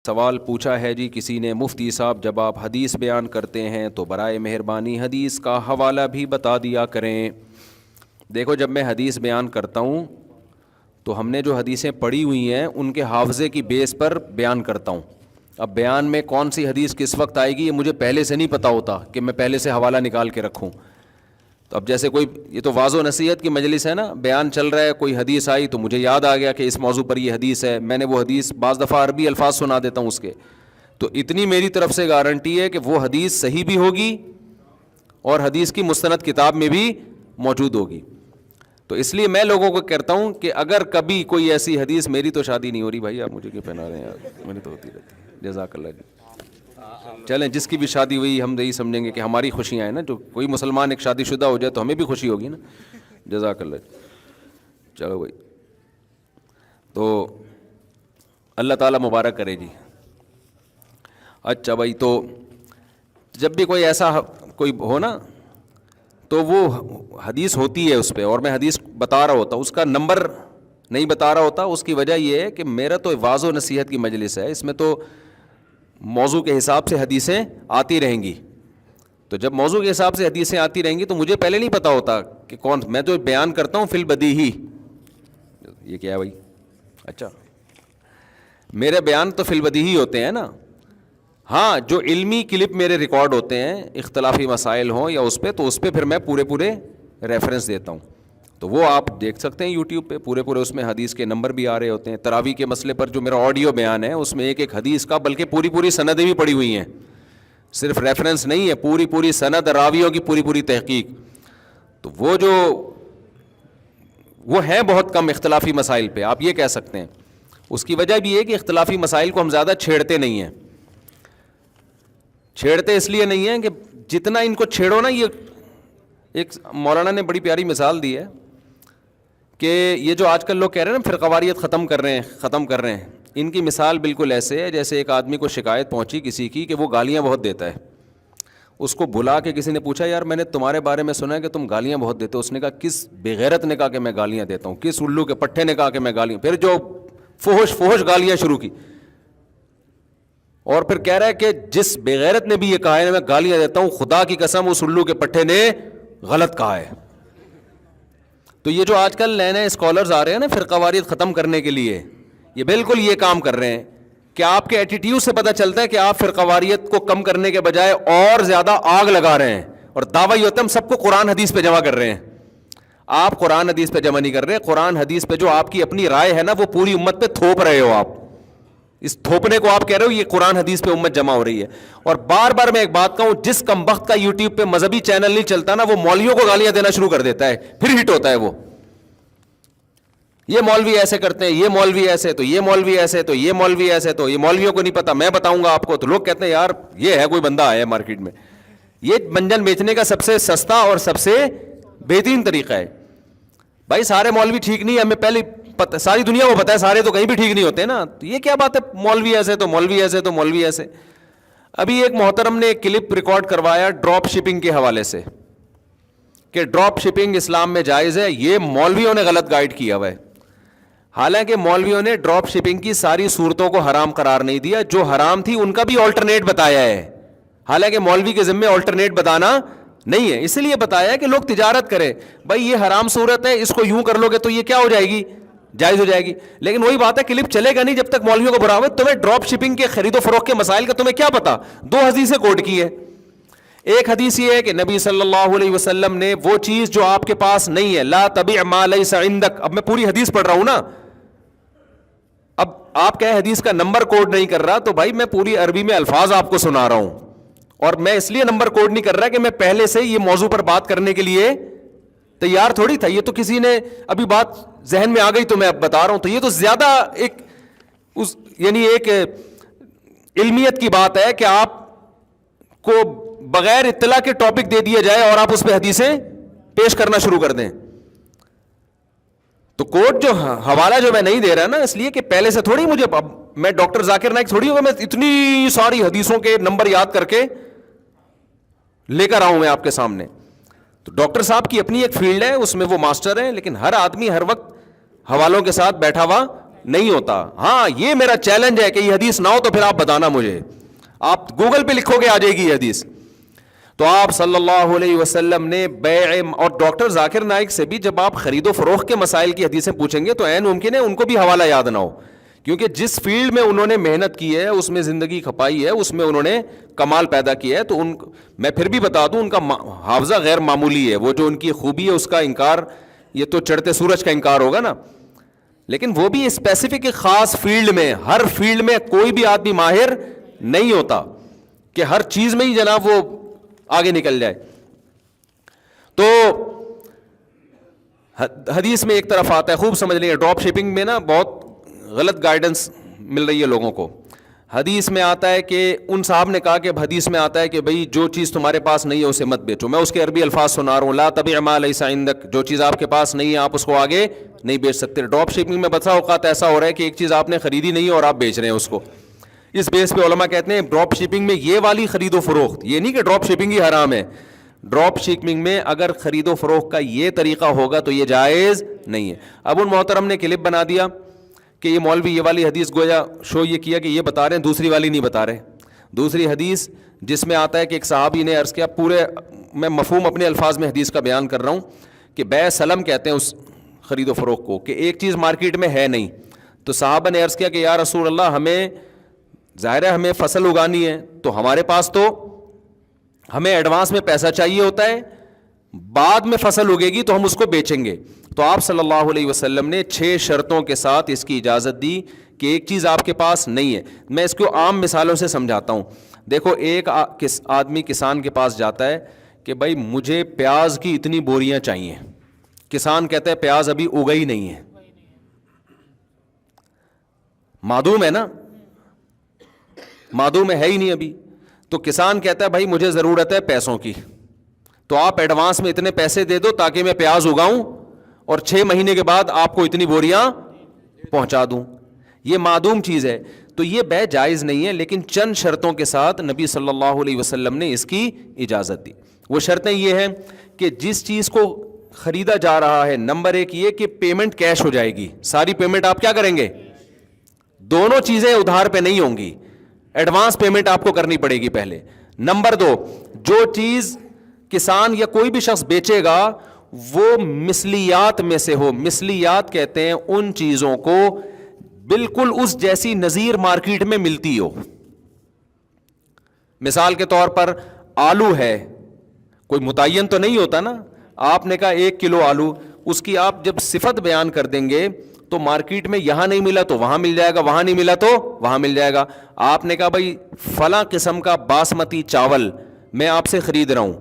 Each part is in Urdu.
سوال پوچھا ہے جی کسی نے، مفتی صاحب جب آپ حدیث بیان کرتے ہیں تو برائے مہربانی حدیث کا حوالہ بھی بتا دیا کریں۔ دیکھو جب میں حدیث بیان کرتا ہوں تو ہم نے جو حدیثیں پڑھی ہوئی ہیں ان کے حافظے کی بیس پر بیان کرتا ہوں۔ اب بیان میں کون سی حدیث کس وقت آئے گی یہ مجھے پہلے سے نہیں پتہ ہوتا کہ میں پہلے سے حوالہ نکال کے رکھوں۔ تو اب جیسے کوئی، یہ تو واضح و نصیحت کی مجلس ہے نا، بیان چل رہا ہے، کوئی حدیث آئی تو مجھے یاد آ گیا کہ اس موضوع پر یہ حدیث ہے، میں نے وہ حدیث بعض دفعہ عربی الفاظ سنا دیتا ہوں اس کے، تو اتنی میری طرف سے گارنٹی ہے کہ وہ حدیث صحیح بھی ہوگی اور حدیث کی مستند کتاب میں بھی موجود ہوگی۔ تو اس لیے میں لوگوں کو کہتا ہوں کہ اگر کبھی کوئی ایسی حدیث، میری تو شادی نہیں ہو رہی بھائی، آپ مجھے کیوں پہنا رہے ہیں یار، میری تو ہوتی رہتی ہے، جزاک اللہ جی۔ چلیں جس کی بھی شادی ہوئی ہم یہی سمجھیں گے کہ ہماری خوشیاں ہیں نا، جو کوئی مسلمان ایک شادی شدہ ہو جائے تو ہمیں بھی خوشی ہوگی نا، جزاک اللہ جی۔ چلو بھائی، تو اللہ تعالیٰ مبارک کرے جی۔ اچھا بھائی، تو جب بھی کوئی ایسا کوئی ہو نا تو وہ حدیث ہوتی ہے اس پہ، اور میں حدیث بتا رہا ہوتا، اس کا نمبر نہیں بتا رہا ہوتا، اس کی وجہ یہ ہے کہ میرا تو واضح و نصیحت کی مجلس ہے، اس میں تو موضوع کے حساب سے حدیثیں آتی رہیں گی۔ تو جب موضوع کے حساب سے حدیثیں آتی رہیں گی تو مجھے پہلے نہیں پتا ہوتا کہ کون، میں تو بیان کرتا ہوں فی البدیہی۔ یہ کیا ہے بھائی؟ اچھا، میرے بیان تو فی البدیہی ہوتے ہیں نا، ہاں جو علمی کلپ میرے ریکارڈ ہوتے ہیں اختلافی مسائل ہوں یا اس پہ، تو اس پہ پھر میں پورے ریفرنس دیتا ہوں، تو وہ آپ دیکھ سکتے ہیں یوٹیوب پہ، پورے اس میں حدیث کے نمبر بھی آ رہے ہوتے ہیں۔ تراویح کے مسئلے پر جو میرا آڈیو بیان ہے اس میں ایک حدیث کا، بلکہ پوری سندیں بھی پڑی ہوئی ہیں، صرف ریفرنس نہیں ہے، پوری سند، راویوں کی پوری تحقیق۔ تو وہ ہے بہت کم اختلافی مسائل پہ، آپ یہ کہہ سکتے ہیں۔ اس کی وجہ بھی ہے کہ اختلافی مسائل کو ہم زیادہ چھیڑتے نہیں ہیں، چھیڑتے اس لیے نہیں ہیں کہ جتنا ان کو چھیڑو نا، یہ ایک مولانا نے بڑی پیاری مثال دی ہے کہ یہ جو آج کل لوگ کہہ رہے ہیں نا فرقواریت ختم کر رہے ہیں، ان کی مثال بالکل ایسے ہے جیسے ایک آدمی کو شکایت پہنچی کسی کی کہ وہ گالیاں بہت دیتا ہے، اس کو بلا کے کسی نے پوچھا یار میں نے تمہارے بارے میں سنا ہے کہ تم گالیاں بہت دیتے ہو، اس نے کہا کس بغیرت نے کہا کہ میں گالیاں دیتا ہوں، کس الو کے پٹھے نے کہا کہ میں گالیاں، پھر جو فحش گالیاں شروع کی، اور پھر کہہ رہا ہے کہ جس بغیرت نے بھی یہ کہا ہے میں گالیاں دیتا ہوں، خدا کی قسم اس الو کے پٹھے نے غلط کہا ہے۔ تو یہ جو آج کل نئے اسکالرز آ رہے ہیں نا فرقواریت ختم کرنے کے لیے، یہ بالکل یہ کام کر رہے ہیں کہ آپ کے ایٹیٹیوڈ سے پتہ چلتا ہے کہ آپ فرقواریت کو کم کرنے کے بجائے اور زیادہ آگ لگا رہے ہیں، اور دعویٰ یہ ہوتا ہے ہم سب کو قرآن حدیث پہ جمع کر رہے ہیں۔ آپ قرآن حدیث پہ جمع نہیں کر رہے، قرآن حدیث پہ جو آپ کی اپنی رائے ہے نا وہ پوری امت پہ تھوپ رہے ہو آپ، اس تھوپنے کو آپ کہہ رہے ہو یہ قرآن حدیث پہ امت جمع ہو رہی ہے۔ اور بار میں ایک بات کہوں، جس کمبخت کا یوٹیوب پہ مذہبی چینل نہیں چلتا نا وہ مولویوں کو گالیاں دینا شروع کر دیتا ہے، پھر ہٹ ہوتا ہے وہ، یہ مولوی ایسے کرتے ہیں، یہ مولوی ایسے، تو یہ مولوی ایسے، تو یہ مولوی ایسے، تو یہ مولویوں کو نہیں پتا، میں بتاؤں گا آپ کو، تو لوگ کہتے ہیں یار یہ ہے کوئی بندہ آیا ہے مارکیٹ میں۔ یہ منجن بیچنے کا سب سے سستا اور سب سے بہترین طریقہ ہے۔ بھائی سارے مولوی ٹھیک نہیں ہے، ہمیں پہلے ساری دنیا کو پتا ہے، سارے تو کہیں بھی ٹھیک نہیں ہوتے نا، تو یہ کیا بات ہے مولوی ایسے تو مولوی ایسے تو مولوی ایسے۔ ابھی ایک محترم نے ایک کلپ ریکارڈ کروایا ڈراپ شپنگ کے حوالے سے کہ ڈراپ شپنگ اسلام میں جائز ہے، یہ مولویوں نے غلط گائیڈ کیا ہوا ہے۔ حالانکہ مولویوں نے ڈراپ شپنگ کی ساری صورتوں کو حرام قرار نہیں دیا، جو حرام تھی ان کا بھی آلٹرنیٹ بتایا ہے، حالانکہ مولوی کے ذمے آلٹرنیٹ بتانا نہیں ہے، اس لیے بتایا ہے کہ لوگ تجارت کریں۔ بھائی یہ حرام صورت ہے، اس کو یوں کر لو گے تو یہ کیا ہو جائے گی، جائز ہو جائے گی، لیکن وہی بات ہے کلپ چلے گا نہیں جب تک مولویوں کو برا ہوئے۔ تمہیں ڈراپ شپنگ کے خرید و فروخت کے مسائل کا تمہیں کیا پتا؟ دو حدیثیں کوٹ کی ہے، ایک حدیث یہ ہے کہ نبی صلی اللہ علیہ وسلم نے وہ چیز جو آپ کے پاس نہیں ہے، لا تبع ما لیس عندک، اب میں پوری حدیث پڑھ رہا ہوں نا، اب آپ کہیں حدیث کا نمبر کوڈ نہیں کر رہا، تو بھائی میں پوری عربی میں الفاظ آپ کو سنا رہا ہوں، اور میں اس لیے نمبر کوڈ نہیں کر رہا کہ میں پہلے سے یہ موضوع پر بات کرنے کے لیے تیار تھوڑی تھا، یہ تو کسی نے ابھی بات ذہن میں آ گئی تو میں اب بتا رہا ہوں، تو یہ تو زیادہ یعنی ایک علمیت کی بات ہے کہ آپ کو بغیر اطلاع کے ٹاپک دے دیا جائے اور آپ اس پہ حدیثیں پیش کرنا شروع کر دیں۔ تو کوڈ جو حوالہ جو میں نہیں دے رہا نا، اس لیے کہ پہلے سے تھوڑی مجھے، میں ڈاکٹر ذاکر نائک تھوڑی ہوگا میں اتنی ساری حدیثوں کے نمبر یاد کر کے لے کر آؤں میں آپ کے سامنے۔ تو ڈاکٹر صاحب کی اپنی ایک فیلڈ ہے، اس میں وہ ماسٹر ہیں، لیکن ہر آدمی ہر وقت حوالوں کے ساتھ بیٹھا ہوا نہیں ہوتا. ہاں یہ میرا چیلنج ہے کہ یہ حدیث نہ ہو تو پھر آپ بتانا مجھے, آپ گوگل پہ لکھو گے آ جائے گی یہ حدیث. تو آپ صلی اللہ علیہ وسلم نے بیع, اور ڈاکٹر ذاکر نائک سے بھی جب آپ خرید و فروخت کے مسائل کی حدیثیں پوچھیں گے تو عین ممکن ہے ان کو بھی حوالہ یاد نہ ہو, کیونکہ جس فیلڈ میں انہوں نے محنت کی ہے, اس میں زندگی کھپائی ہے, اس میں انہوں نے کمال پیدا کیا ہے. تو میں پھر بھی بتا دوں ان کا حافظہ غیر معمولی ہے. وہ جو ان کی خوبی ہے اس کا انکار, یہ تو چڑھتے سورج کا انکار ہوگا نا. لیکن وہ بھی اسپیسیفک ایک خاص فیلڈ میں, ہر فیلڈ میں کوئی بھی آدمی ماہر نہیں ہوتا کہ ہر چیز میں ہی جناب وہ آگے نکل جائے. تو حدیث میں ایک طرف آتا ہے, خوب سمجھ لیں, ڈراپ شپنگ میں نا بہت غلط گائیڈنس مل رہی ہے لوگوں کو. حدیث میں آتا ہے کہ ان صاحب نے کہا کہ حدیث میں آتا ہے کہ بھئی جو چیز تمہارے پاس نہیں ہے اسے مت بیچو. میں اس کے عربی الفاظ سنا رہا ہوں, لا تبع ما لیس عندک, جو چیز آپ کے پاس نہیں ہے آپ اس کو آگے نہیں بیچ سکتے. ڈراپ شپنگ میں بسا اوقات ایسا ہو رہا ہے کہ ایک چیز آپ نے خریدی نہیں ہے اور آپ بیچ رہے ہیں اس کو. اس بیس پہ علماء کہتے ہیں ڈراپ شپنگ میں یہ والی خرید و فروخت, یہ نہیں کہ ڈراپ شپنگ ہی حرام ہے, ڈراپ شپنگ میں اگر خرید و فروخت کا یہ طریقہ ہوگا تو یہ جائز نہیں ہے. اب ان محترم نے کلپ بنا دیا کہ یہ مولوی یہ والی حدیث گویا شو یہ کیا کہ یہ بتا رہے ہیں, دوسری والی نہیں بتا رہے. دوسری حدیث جس میں آتا ہے کہ ایک صحابی نے عرض کیا, پورے میں مفہوم اپنے الفاظ میں حدیث کا بیان کر رہا ہوں, کہ بیع سلم کہتے ہیں اس خرید و فروخت کو, کہ ایک چیز مارکیٹ میں ہے نہیں. تو صحابہ نے عرض کیا کہ یا رسول اللہ, ہمیں ظاہر ہے ہمیں فصل اگانی ہے, تو ہمارے پاس تو ہمیں ایڈوانس میں پیسہ چاہیے ہوتا ہے, بعد میں فصل اگے گی تو ہم اس کو بیچیں گے. تو آپ صلی اللہ علیہ وسلم نے 6 شرطوں کے ساتھ اس کی اجازت دی کہ ایک چیز آپ کے پاس نہیں ہے. میں اس کو عام مثالوں سے سمجھاتا ہوں. دیکھو ایک آدمی کسان کے پاس جاتا ہے کہ بھائی مجھے پیاز کی اتنی بوریاں چاہیے. کسان کہتا ہے پیاز ابھی اگا ہی نہیں ہے, معدوم ہے نا, معدوم ہے ہی نہیں ابھی. تو کسان کہتا ہے بھائی مجھے ضرورت ہے پیسوں کی, تو آپ ایڈوانس میں اتنے پیسے دے دو تاکہ میں پیاز اگاؤں اور 6 مہینے کے بعد آپ کو اتنی بوریاں پہنچا دوں. یہ معدوم چیز ہے, تو یہ بیع جائز نہیں ہے, لیکن چند شرطوں کے ساتھ نبی صلی اللہ علیہ وسلم نے اس کی اجازت دی. وہ شرطیں یہ ہیں کہ جس چیز کو خریدا جا رہا ہے, نمبر 1 یہ کہ پیمنٹ کیش ہو جائے گی, ساری پیمنٹ آپ کیا کریں گے, دونوں چیزیں ادھار پہ نہیں ہوں گی, ایڈوانس پیمنٹ آپ کو کرنی پڑے گی پہلے. نمبر 2, جو چیز کسان یا کوئی بھی شخص بیچے گا وہ مثلیات میں سے ہو. مثلیات کہتے ہیں ان چیزوں کو بالکل اس جیسی نظیر مارکیٹ میں ملتی ہو. مثال کے طور پر آلو ہے, کوئی متعین تو نہیں ہوتا نا, آپ نے کہا 1 کلو آلو, اس کی آپ جب صفت بیان کر دیں گے تو مارکیٹ میں یہاں نہیں ملا تو وہاں مل جائے گا, وہاں نہیں ملا تو وہاں مل جائے گا. آپ نے کہا بھائی فلاں قسم کا باسمتی چاول میں آپ سے خرید رہا ہوں,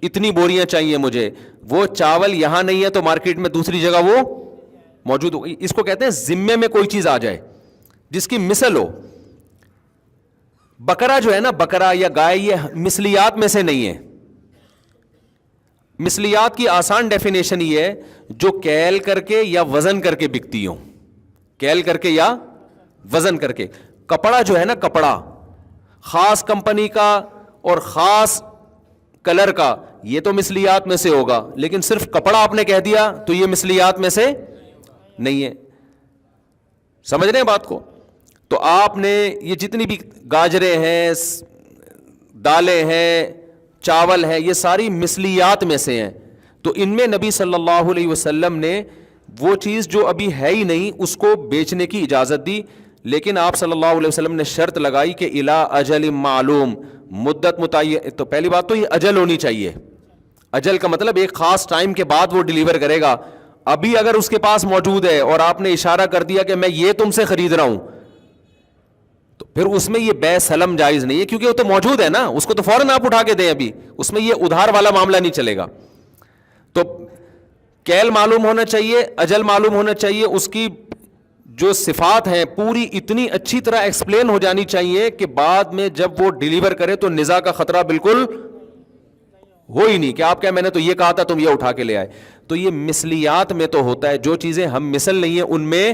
اتنی بوریاں چاہیے مجھے, وہ چاول یہاں نہیں ہے تو مارکیٹ میں دوسری جگہ وہ موجود ہو. اس کو کہتے ہیں ذمے میں کوئی چیز آ جائے جس کی مثل ہو. بکرا جو ہے نا, بکرا یا گائے, یہ مثلیات میں سے نہیں ہے. مثلیات کی آسان ڈیفینیشن یہ ہے جو کیل کر کے یا وزن کر کے بکتی ہوں, کیل کر کے یا وزن کر کے. کپڑا جو ہے نا, کپڑا خاص کمپنی کا اور خاص کلر کا, یہ تو مثلیات میں سے ہوگا, لیکن صرف کپڑا آپ نے کہہ دیا تو یہ مثلیات میں سے نہیں ہے. سمجھ رہے ہیں بات کو؟ تو آپ نے یہ جتنی بھی گاجریں ہیں, دالیں ہیں, چاول ہے, یہ ساری مثلیات میں سے ہیں. تو ان میں نبی صلی اللہ علیہ وسلم نے وہ چیز جو ابھی ہے ہی نہیں اس کو بیچنے کی اجازت دی, لیکن آپ صلی اللہ علیہ وسلم نے شرط لگائی کہ الی اجل معلوم, مدت متعین. تو پہلی بات تو یہ اجل ہونی چاہیے. اجل کا مطلب ایک خاص ٹائم کے بعد وہ ڈیلیور کرے گا. ابھی اگر اس کے پاس موجود ہے اور آپ نے اشارہ کر دیا کہ میں یہ تم سے خرید رہا ہوں, تو پھر اس میں یہ بیع سلم جائز نہیں ہے, کیونکہ وہ تو موجود ہے نا, اس کو تو فوراً آپ اٹھا کے دیں. ابھی اس میں یہ ادھار والا معاملہ نہیں چلے گا. تو کیل معلوم ہونا چاہیے, اجل معلوم ہونا چاہیے, اس کی جو صفات ہیں پوری اتنی اچھی طرح ایکسپلین ہو جانی چاہیے کہ بعد میں جب وہ ڈیلیور کرے تو نزاع کا خطرہ بالکل ہو ہی نہیں کہ آپ کیا میں نے تو یہ کہا تھا تم یہ اٹھا کے لے آئے. تو یہ مثلیات میں تو ہوتا ہے, جو چیزیں ہم مثل نہیں ہیں ان میں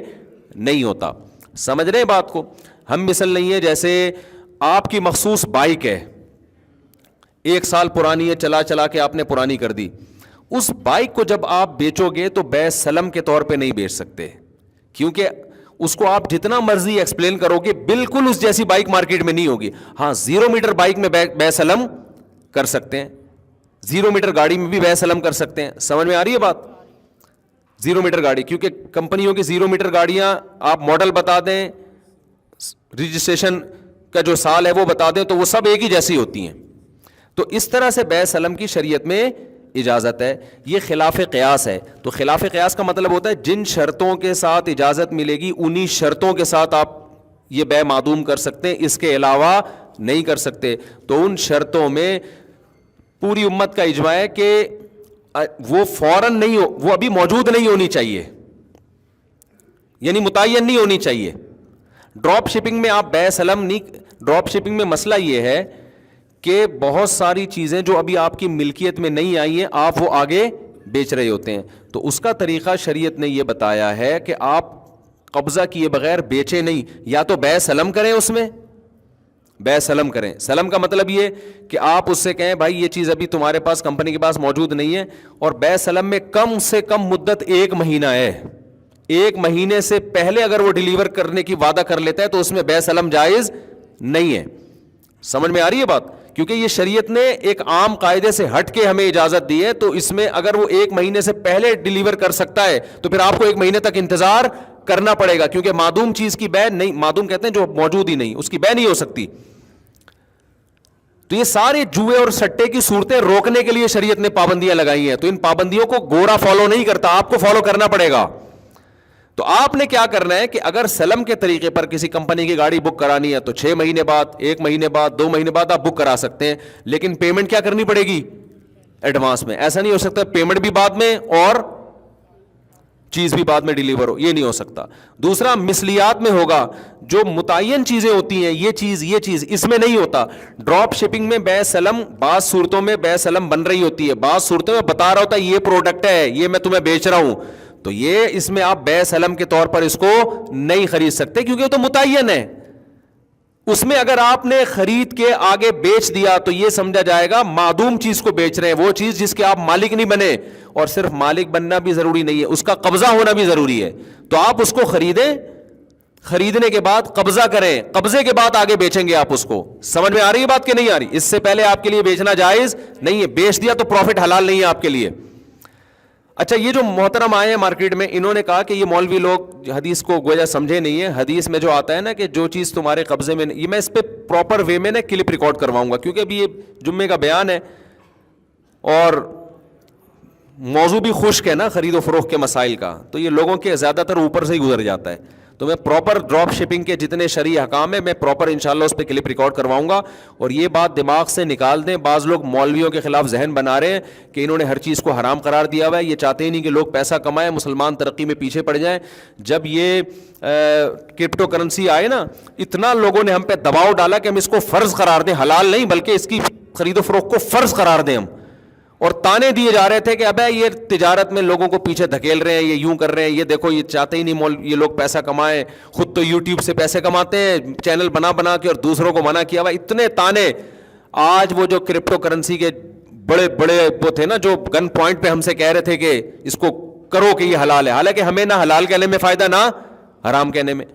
نہیں ہوتا. سمجھ رہے ہیں بات کو؟ ہم مثل نہیں ہے. جیسے آپ کی مخصوص بائک ہے, 1 سال پرانی ہے, چلا چلا کے آپ نے پرانی کر دی, اس بائک کو جب آپ بیچو گے تو بیع سلم کے طور پہ نہیں بیچ سکتے, کیونکہ اس کو آپ جتنا مرضی ایکسپلین کرو گے بالکل اس جیسی بائک مارکیٹ میں نہیں ہوگی. ہاں 0 میٹر بائک میں بے سلم کر سکتے ہیں, 0 میٹر گاڑی میں بھی بے سلم کر سکتے ہیں. سمجھ میں آ رہی ہے بات؟ 0 میٹر گاڑی, کیونکہ کمپنیوں کی 0 میٹر گاڑیاں آپ ماڈل بتا دیں, رجسٹریشن کا جو سال ہے وہ بتا دیں, تو وہ سب ایک ہی جیسی ہوتی ہیں. تو اس طرح سے بے سلم کی شریعت میں اجازت ہے. یہ خلاف قیاس ہے. تو خلاف قیاس کا مطلب ہوتا ہے جن شرطوں کے ساتھ اجازت ملے گی انہی شرطوں کے ساتھ آپ یہ بے معدوم کر سکتے ہیں, اس کے علاوہ نہیں کر سکتے. تو ان شرطوں میں پوری امت کا اجماع ہے کہ وہ فوراً نہیں ہو, وہ ابھی موجود نہیں ہونی چاہیے, یعنی متعین نہیں ہونی چاہیے. ڈراپ شپنگ میں آپ بے سلم نہیں. ڈراپ شپنگ میں مسئلہ یہ ہے کہ بہت ساری چیزیں جو ابھی آپ کی ملکیت میں نہیں آئی ہیں آپ وہ آگے بیچ رہے ہوتے ہیں. تو اس کا طریقہ شریعت نے یہ بتایا ہے کہ آپ قبضہ کیے بغیر بیچیں نہیں, یا تو بے سلم کریں, اس میں بے سلم کریں. سلم کا مطلب یہ کہ آپ اس سے کہیں بھائی یہ چیز ابھی تمہارے پاس کمپنی کے پاس موجود نہیں ہے, اور بے سلم میں کم سے کم مدت 1 مہینہ ہے. 1 مہینے سے پہلے اگر وہ ڈیلیور کرنے کی وعدہ کر لیتا ہے تو اس میں بے سلم جائز نہیں ہے. سمجھ میں آ رہی ہے بات؟ کیونکہ یہ شریعت نے ایک عام قاعدے سے ہٹ کے ہمیں اجازت دی ہے, تو اس میں اگر وہ 1 مہینے سے پہلے ڈیلیور کر سکتا ہے تو پھر آپ کو 1 مہینے تک انتظار کرنا پڑے گا, کیونکہ معدوم چیز کی بے نہیں, معدوم کہتے ہیں جو موجود ہی نہیں, اس کی بے نہیں ہو سکتی. تو یہ سارے جوئے اور سٹے کی صورتیں روکنے کے لیے شریعت نے پابندیاں لگائی ہیں. تو ان پابندیوں کو گورا فالو نہیں کرتا, آپ کو فالو کرنا پڑے گا. تو آپ نے کیا کرنا ہے کہ اگر سلم کے طریقے پر کسی کمپنی کی گاڑی بک کرانی ہے تو 6 مہینے بعد, 1 مہینے بعد, 2 مہینے بعد آپ بک کرا سکتے ہیں, لیکن پیمنٹ کیا کرنی پڑے گی؟ ایڈوانس میں. ایسا نہیں ہو سکتا پیمنٹ بھی بعد میں اور چیز بھی بعد میں ڈیلیور ہو, یہ نہیں ہو سکتا. دوسرا مثلیات میں ہوگا, جو متعین چیزیں ہوتی ہیں یہ چیز اس میں نہیں ہوتا. ڈراپ شپنگ میں بے سلم بعض صورتوں میں بے سلم بن رہی ہوتی ہے, بعض صورتوں میں بتا رہا ہوتا ہے یہ پروڈکٹ ہے, یہ میں تمہیں بیچ رہا ہوں, تو یہ اس میں آپ بے سلم کے طور پر اس کو نہیں خرید سکتے کیونکہ وہ تو متعین ہے. اس میں اگر آپ نے خرید کے آگے بیچ دیا تو یہ سمجھا جائے گا معدوم چیز کو بیچ رہے ہیں, وہ چیز جس کے آپ مالک نہیں بنے. اور صرف مالک بننا بھی ضروری نہیں ہے, اس کا قبضہ ہونا بھی ضروری ہے. تو آپ اس کو خریدیں, خریدنے کے بعد قبضہ کریں, قبضے کے بعد آگے بیچیں گے آپ اس کو. سمجھ میں آ رہی ہے بات کہ نہیں آ رہی؟ اس سے پہلے آپ کے لیے بیچنا جائز نہیں ہے, بیچ دیا تو پروفٹ حلال نہیں ہے آپ کے لیے. اچھا, یہ جو محترم آئے ہیں مارکیٹ میں, انہوں نے کہا کہ یہ مولوی لوگ حدیث کو گویا سمجھے نہیں ہے. حدیث میں جو آتا ہے نا کہ جو چیز تمہارے قبضے میں, یہ میں اس پہ پراپر وے میں نا کلپ ریکارڈ کرواؤں گا, کیونکہ ابھی یہ جمعے کا بیان ہے اور موضوع بھی خشک ہے نا خرید و فروخت کے مسائل کا, تو یہ لوگوں کے زیادہ تر اوپر سے ہی گزر جاتا ہے. تو میں پراپر ڈراپ شپنگ کے جتنے شرعی احکام ہیں میں پراپر انشاءاللہ اس پہ کلپ ریکارڈ کرواؤں گا. اور یہ بات دماغ سے نکال دیں, بعض لوگ مولویوں کے خلاف ذہن بنا رہے ہیں کہ انہوں نے ہر چیز کو حرام قرار دیا ہوا ہے, یہ چاہتے ہی نہیں کہ لوگ پیسہ کمائیں, مسلمان ترقی میں پیچھے پڑ جائیں. جب یہ کرپٹو کرنسی آئے نا, اتنا لوگوں نے ہم پہ دباؤ ڈالا کہ ہم اس کو فرض قرار دیں, حلال نہیں بلکہ اس کی خرید و فروخت کو فرض قرار دیں ہم. اور تانے دیے جا رہے تھے کہ ابے یہ تجارت میں لوگوں کو پیچھے دھکیل رہے ہیں, یہ یوں کر رہے ہیں, یہ دیکھو یہ چاہتے ہی نہیں یہ لوگ پیسہ کمائیں, خود تو یوٹیوب سے پیسے کماتے ہیں چینل بنا بنا کے اور دوسروں کو منع کیا ہوا. اتنے تانے. آج وہ جو کرپٹو کرنسی کے بڑے بڑے وہ تھے نا جو گن پوائنٹ پہ ہم سے کہہ رہے تھے کہ اس کو کرو کہ یہ حلال ہے, حالانکہ ہمیں نہ حلال کہنے میں فائدہ نہ حرام کہنے میں.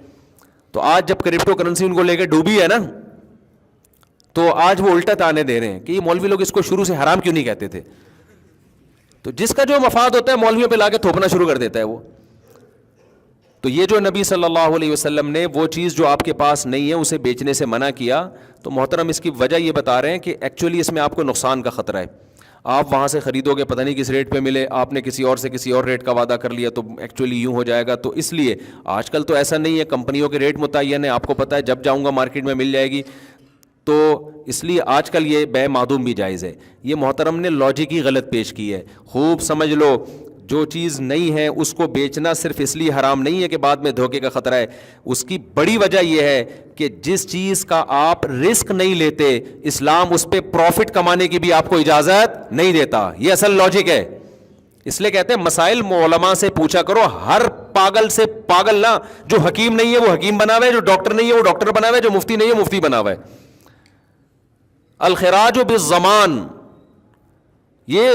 تو آج جب کرپٹو کرنسی ان کو لے کے ڈوبی ہے نا, تو آج وہ الٹا تانے دے رہے ہیں کہ یہ مولوی لوگ اس کو شروع سے حرام کیوں نہیں کہتے تھے. تو جس کا جو مفاد ہوتا ہے مولویوں پہ لا کے تھوپنا شروع کر دیتا ہے وہ. تو یہ جو نبی صلی اللہ علیہ وسلم نے وہ چیز جو آپ کے پاس نہیں ہے اسے بیچنے سے منع کیا, تو محترم اس کی وجہ یہ بتا رہے ہیں کہ ایکچولی اس میں آپ کو نقصان کا خطرہ ہے. آپ وہاں سے خریدو گے پتہ نہیں کس ریٹ پہ ملے, آپ نے کسی اور سے کسی اور ریٹ کا وعدہ کر لیا تو ایکچولی یوں ہو جائے گا. تو اس لیے آج کل تو ایسا نہیں ہے, کمپنیوں کے ریٹ متعین ہے, آپ کو پتہ ہے جب جاؤں گا مارکیٹ میں مل جائے گی. تو اس لیے آج کل یہ بے معدوم بھی جائز ہے. یہ محترم نے لاجک ہی غلط پیش کی ہے. خوب سمجھ لو, جو چیز نہیں ہے اس کو بیچنا صرف اس لیے حرام نہیں ہے کہ بعد میں دھوکے کا خطرہ ہے, اس کی بڑی وجہ یہ ہے کہ جس چیز کا آپ رسک نہیں لیتے اسلام اس پہ پروفٹ کمانے کی بھی آپ کو اجازت نہیں دیتا. یہ اصل لاجک ہے. اس لیے کہتے ہیں مسائل علماء سے پوچھا کرو. ہر پاگل سے پاگل نہ, جو حکیم نہیں ہے وہ حکیم بنا ہوا ہے, جو ڈاکٹر نہیں ہے وہ ڈاکٹر بنا ہوا ہے, جو مفتی نہیں ہے مفتی بنا ہوا ہے. الخراج بالضمان, یہ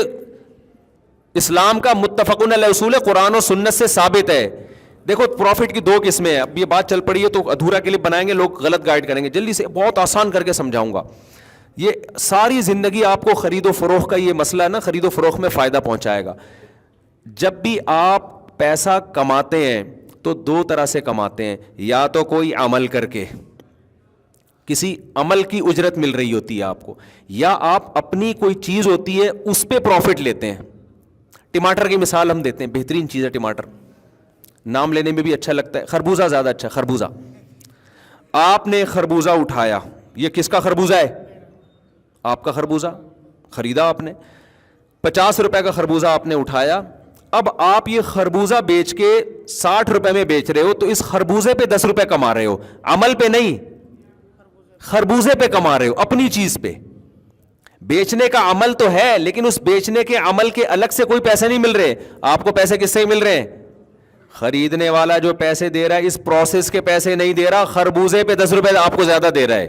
اسلام کا متفقن علیہ اصول قرآن و سنت سے ثابت ہے دیکھو پروفٹ کی دو قسمیں ہیں. اب یہ بات چل پڑی ہے تو ادھورا کلپ بنائیں گے, لوگ غلط گائیڈ کریں گے. جلدی سے بہت آسان کر کے سمجھاؤں گا. یہ ساری زندگی آپ کو خرید و فروخت کا یہ مسئلہ ہے نا, خرید و فروخت میں فائدہ پہنچائے گا. جب بھی آپ پیسہ کماتے ہیں تو دو طرح سے کماتے ہیں, یا تو کوئی عمل کر کے, کسی عمل کی اجرت مل رہی ہوتی ہے آپ کو, یا آپ اپنی کوئی چیز ہوتی ہے اس پہ پروفٹ لیتے ہیں. ٹماٹر کی مثال ہم دیتے ہیں, بہترین چیز ہے ٹماٹر, نام لینے میں بھی اچھا لگتا ہے. خربوزہ زیادہ اچھا, خربوزہ. آپ نے خربوزہ اٹھایا, یہ کس کا خربوزہ ہے؟ آپ کا خربوزہ خریدا آپ نے, 50 روپے کا خربوزہ آپ نے اٹھایا. اب آپ یہ خربوزہ بیچ کے 60 روپے میں بیچ رہے ہو, تو اس خربوزے پہ 10 روپے کما رہے ہو, عمل پہ نہیں, خربوزے پہ کما رہے ہو, اپنی چیز پہ. بیچنے کا عمل تو ہے, لیکن اس بیچنے کے عمل کے الگ سے کوئی پیسے نہیں مل رہے. آپ کو پیسے کس سے مل رہے ہیں؟ خریدنے والا جو پیسے دے رہا ہے اس پروسیس کے پیسے نہیں دے رہا, خربوزے پہ 10 روپے آپ کو زیادہ دے رہا ہے.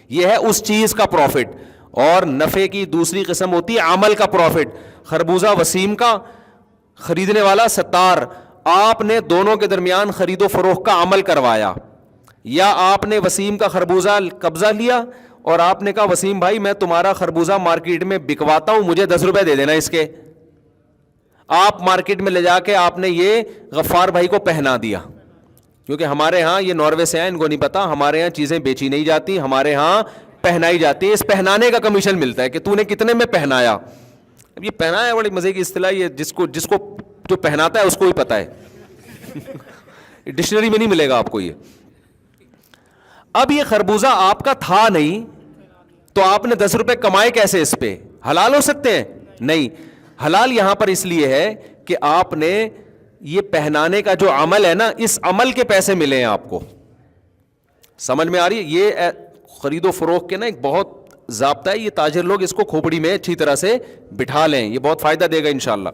یہ ہے اس چیز کا پروفٹ. اور نفع کی دوسری قسم ہوتی ہے عمل کا پروفٹ. خربوزہ وسیم کا, خریدنے والا ستار. آپ نے دونوں کے درمیان خرید و فروخت کا عمل کروایا, یا آپ نے وسیم کا خربوزہ قبضہ لیا اور آپ نے کہا وسیم بھائی میں تمہارا خربوزہ مارکیٹ میں بکواتا ہوں, مجھے 10 روپے دے دینا اس کے. آپ مارکیٹ میں لے جا کے آپ نے یہ غفار بھائی کو پہنا دیا, کیونکہ ہمارے ہاں, یہ ناروے سے ہیں, ان کو نہیں پتا, ہمارے ہاں چیزیں بیچی نہیں جاتی, ہمارے ہاں پہنائی جاتی ہے. اس پہنانے کا کمیشن ملتا ہے کہ تو نے کتنے میں پہنایا. اب یہ پہنایا بڑی مزے کی اصطلاح, یہ جس کو جو پہناتا ہے اس کو ہی پتا ہے, ڈکشنری میں نہیں ملے گا آپ کو یہ. اب یہ خربوزہ آپ کا تھا نہیں, تو آپ نے 10 روپے کمائے کیسے اس پہ؟ حلال ہو سکتے ہیں؟ نہیں. حلال یہاں پر اس لیے ہے کہ آپ نے یہ پہنانے کا جو عمل ہے نا, اس عمل کے پیسے ملے ہیں آپ کو. سمجھ میں آ رہی ہے؟ یہ خرید و فروخت کے نا ایک بہت ضابطہ ہے, یہ تاجر لوگ اس کو کھوپڑی میں اچھی طرح سے بٹھا لیں, یہ بہت فائدہ دے گا انشاءاللہ.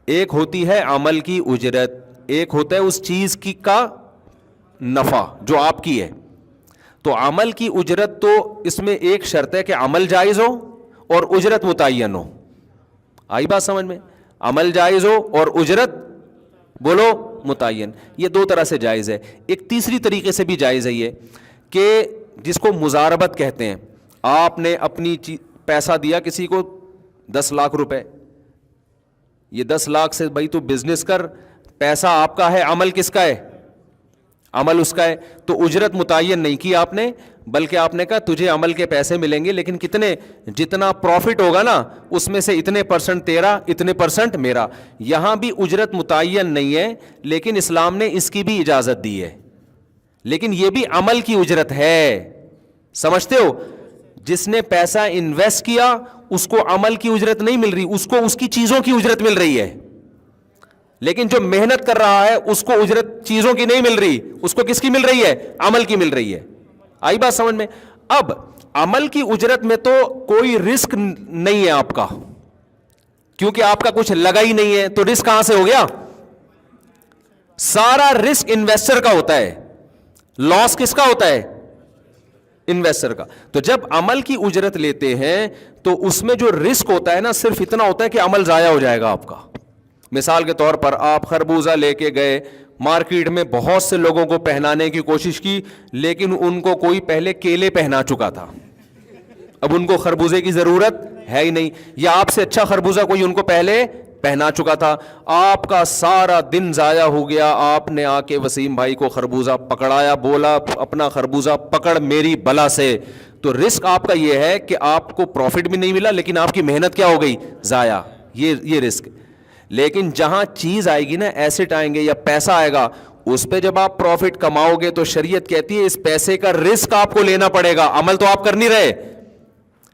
ایک ہوتی ہے عمل کی اجرت, ایک ہوتا ہے اس چیز کی کا نفع جو آپ کی ہے. تو عمل کی اجرت تو اس میں ایک شرط ہے کہ عمل جائز ہو اور اجرت متعین ہو. آئی بات سمجھ میں؟ عمل جائز ہو اور اجرت بولو متعین. یہ دو طرح سے جائز ہے. ایک تیسری طریقے سے بھی جائز ہے یہ کہ جس کو مزاربت کہتے ہیں. آپ نے اپنی پیسہ دیا کسی کو 10 لاکھ روپے, یہ 10 لاکھ سے بھائی تو بزنس کر, پیسہ آپ کا ہے, عمل کس کا ہے؟ عمل اس کا ہے. تو اجرت متعین نہیں کی آپ نے, بلکہ آپ نے کہا تجھے عمل کے پیسے ملیں گے, لیکن کتنے, جتنا پروفٹ ہوگا نا اس میں سے اتنے % تیرا, اتنے % میرا. یہاں بھی اجرت متعین نہیں ہے, لیکن اسلام نے اس کی بھی اجازت دی ہے, لیکن یہ بھی عمل کی اجرت ہے. سمجھتے ہو؟ جس نے پیسہ انویسٹ کیا اس کو عمل کی اجرت نہیں مل رہی, اس کو اس کی چیزوں کی اجرت مل رہی ہے. لیکن جو محنت کر رہا ہے اس کو اجرت چیزوں کی نہیں مل رہی, اس کو کس کی مل رہی ہے؟ عمل کی مل رہی ہے. آئی بات سمجھ میں؟ اب عمل کی اجرت میں تو کوئی رسک نہیں ہے آپ کا, کیونکہ آپ کا کچھ لگا ہی نہیں ہے, تو رسک کہاں سے ہو گیا؟ سارا رسک انویسٹر کا ہوتا ہے, لاس کس کا ہوتا ہے؟ انویسٹر کا. تو جب عمل کی اجرت لیتے ہیں تو اس میں جو رسک ہوتا ہے نا, صرف اتنا ہوتا ہے کہ عمل ضائع ہو جائے گا آپ کا. مثال کے طور پر آپ خربوزہ لے کے گئے مارکیٹ میں, بہت سے لوگوں کو پہنانے کی کوشش کی, لیکن ان کو کوئی پہلے کیلے پہنا چکا تھا, اب ان کو خربوزے کی ضرورت ہے ہی نہیں, یا آپ سے اچھا خربوزہ کوئی ان کو پہلے پہنا چکا تھا. آپ کا سارا دن ضائع ہو گیا. آپ نے آ کے وسیم بھائی کو خربوزہ پکڑایا, بولا اپنا خربوزہ پکڑ میری بلا سے. تو رسک آپ کا یہ ہے کہ آپ کو پروفٹ بھی نہیں ملا, لیکن آپ کی محنت کیا ہو گئی؟ ضائع. یہ رسک. لیکن جہاں چیز آئے گی نا, ایسٹ آئیں گے یا پیسہ آئے گا, اس پہ جب آپ پروفٹ کماؤ گے تو شریعت کہتی ہے اس پیسے کا رسک آپ کو لینا پڑے گا. عمل تو آپ کر نہیں رہے,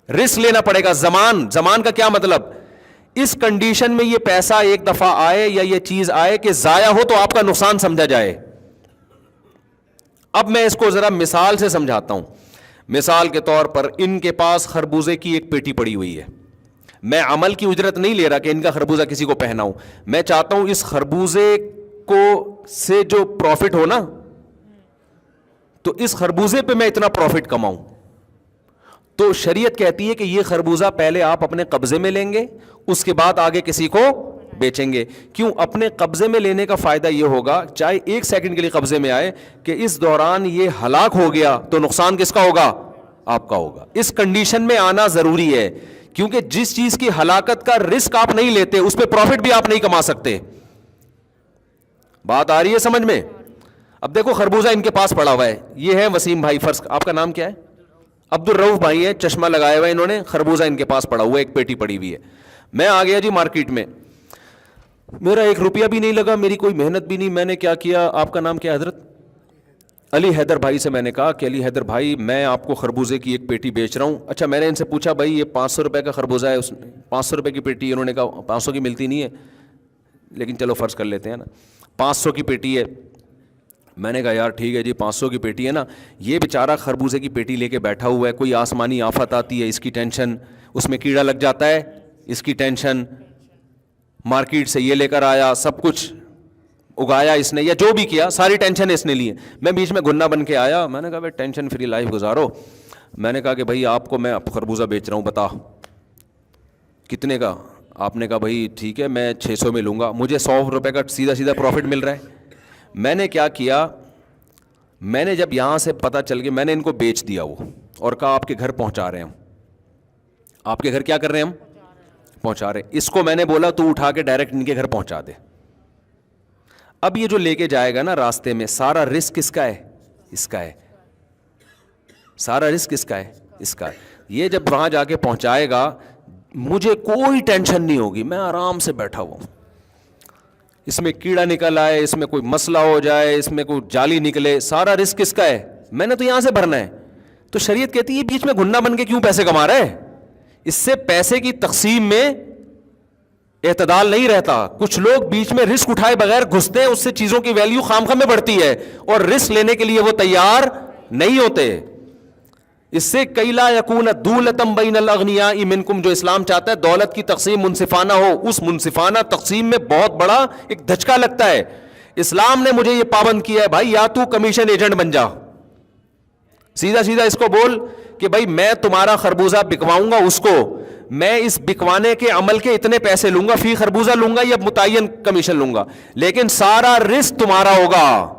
رسک لینا پڑے گا. زمان کا کیا مطلب؟ اس کنڈیشن میں یہ پیسہ ایک دفعہ آئے یا یہ چیز آئے کہ ضائع ہو تو آپ کا نقصان سمجھا جائے. اب میں اس کو ذرا مثال سے سمجھاتا ہوں. مثال کے طور پر ان کے پاس خربوزے کی ایک پیٹی پڑی ہوئی ہے. میں عمل کی اجرت نہیں لے رہا کہ ان کا خربوزہ کسی کو پہناؤں, میں چاہتا ہوں اس خربوزے کو سے جو پروفٹ ہو نا, تو اس خربوزے پہ میں اتنا پروفٹ کماؤں. تو شریعت کہتی ہے کہ یہ خربوزہ پہلے آپ اپنے قبضے میں لیں گے, اس کے بعد آگے کسی کو بیچیں گے. کیوں؟ اپنے قبضے میں لینے کا فائدہ یہ ہوگا, چاہے ایک سیکنڈ کے لیے قبضے میں آئے, کہ اس دوران یہ ہلاک ہو گیا تو نقصان کس کا ہوگا؟ آپ کا ہوگا. اس کنڈیشن میں آنا ضروری ہے, کیونکہ جس چیز کی ہلاکت کا رسک آپ نہیں لیتے اس پہ پروفٹ بھی آپ نہیں کما سکتے. بات آ رہی ہے سمجھ میں؟ اب دیکھو خربوزہ ان کے پاس پڑا ہوا ہے, یہ ہے وسیم بھائی, فرض آپ کا نام کیا ہے؟ عبد الرؤف بھائی ہے, چشمہ لگایا ہوا ہے انہوں نے, خربوزہ ان کے پاس پڑا ہوا ہے, ایک پیٹی پڑی ہوئی ہے. میں آ گیا جی مارکیٹ میں, میرا 1 روپیہ بھی نہیں لگا, میری کوئی محنت بھی نہیں. میں نے کیا کیا, آپ کا نام کیا ہے حضرت؟ علی حیدر بھائی سے میں نے کہا کہ علی حیدر بھائی میں آپ کو خربوزے کی ایک پیٹی بیچ رہا ہوں. اچھا میں نے ان سے پوچھا بھائی یہ 500 روپے کا خربوزہ ہے, 500 روپے کی پیٹی ہے. انہوں نے کہا 500 کی ملتی نہیں ہے, لیکن چلو فرض کر لیتے ہیں نا, 500 کی پیٹی ہے. میں نے کہا یار ٹھیک ہے جی 500 کی پیٹی ہے نا. یہ بیچارہ خربوزے کی پیٹی لے کے بیٹھا ہوا ہے, کوئی آسمانی آفت آتی ہے اس کی ٹینشن, اس میں کیڑا لگ جاتا ہے اس کی ٹینشن, مارکیٹ سے یہ لے کر آیا, سب کچھ اگایا اس نے یا جو بھی کیا, ساری ٹینشن اس نے لی ہے. میں بیچ میں گنا بن کے آیا, میں نے کہا بھائی ٹینشن فری لائف گزارو. میں نے کہا کہ بھائی آپ کو میں خربوزہ بیچ رہا ہوں, بتا کتنے کا؟ آپ نے کہا بھائی ٹھیک ہے میں 600 میں لوں گا. مجھے 100 روپے کا سیدھا سیدھا پروفٹ مل رہا ہے. میں نے کیا کیا, میں نے جب یہاں سے پتہ چل گیا, میں نے ان کو بیچ دیا وہ, اور کہا آپ کے گھر پہنچا رہے ہیں ہم. آپ کے گھر کیا کر رہے ہیں ہم؟ پہنچا رہے. اس کو میں نے بولا تو اٹھا کے ڈائریکٹ ان کے گھر پہنچا دے. اب یہ جو لے کے جائے گا نا راستے میں, سارا رسک کس کا ہے؟ اس کا ہے. سارا رسک کس کا ہے؟ اس کا ہے. یہ جب وہاں جا کے پہنچائے گا مجھے کوئی ٹینشن نہیں ہوگی, میں آرام سے بیٹھا ہوا ہوں. اس میں کیڑا نکل آئے, اس میں کوئی مسئلہ ہو جائے, اس میں کوئی جالی نکلے, سارا رسک کس کا ہے؟ میں نے تو یہاں سے بھرنا ہے. تو شریعت کہتی ہے بیچ میں گھنا بن کے کیوں پیسے کما رہے ہیں؟ اس سے پیسے کی تقسیم میں اعتدال نہیں رہتا. کچھ لوگ بیچ میں رسک اٹھائے بغیر گھستے ہیں, اس سے چیزوں کی ویلیو خام خام میں بڑھتی ہے, اور رسک لینے کے لیے وہ تیار نہیں ہوتے. اس سے کئی لا یکون دولتم بین الاغنیاء منکم, جو اسلام چاہتا ہے دولت کی تقسیم منصفانہ ہو, اس منصفانہ تقسیم میں بہت بڑا ایک دھچکا لگتا ہے. اسلام نے مجھے یہ پابند کیا ہے بھائی یا تو کمیشن ایجنٹ بن جا, سیدھا سیدھا اس کو بول کہ بھائی میں تمہارا خربوزہ بکواؤں گا, اس کو میں اس بکوانے کے عمل کے اتنے پیسے لوں گا, فی خربوزہ لوں گا یا متعین کمیشن لوں گا, لیکن سارا رسک تمہارا ہوگا,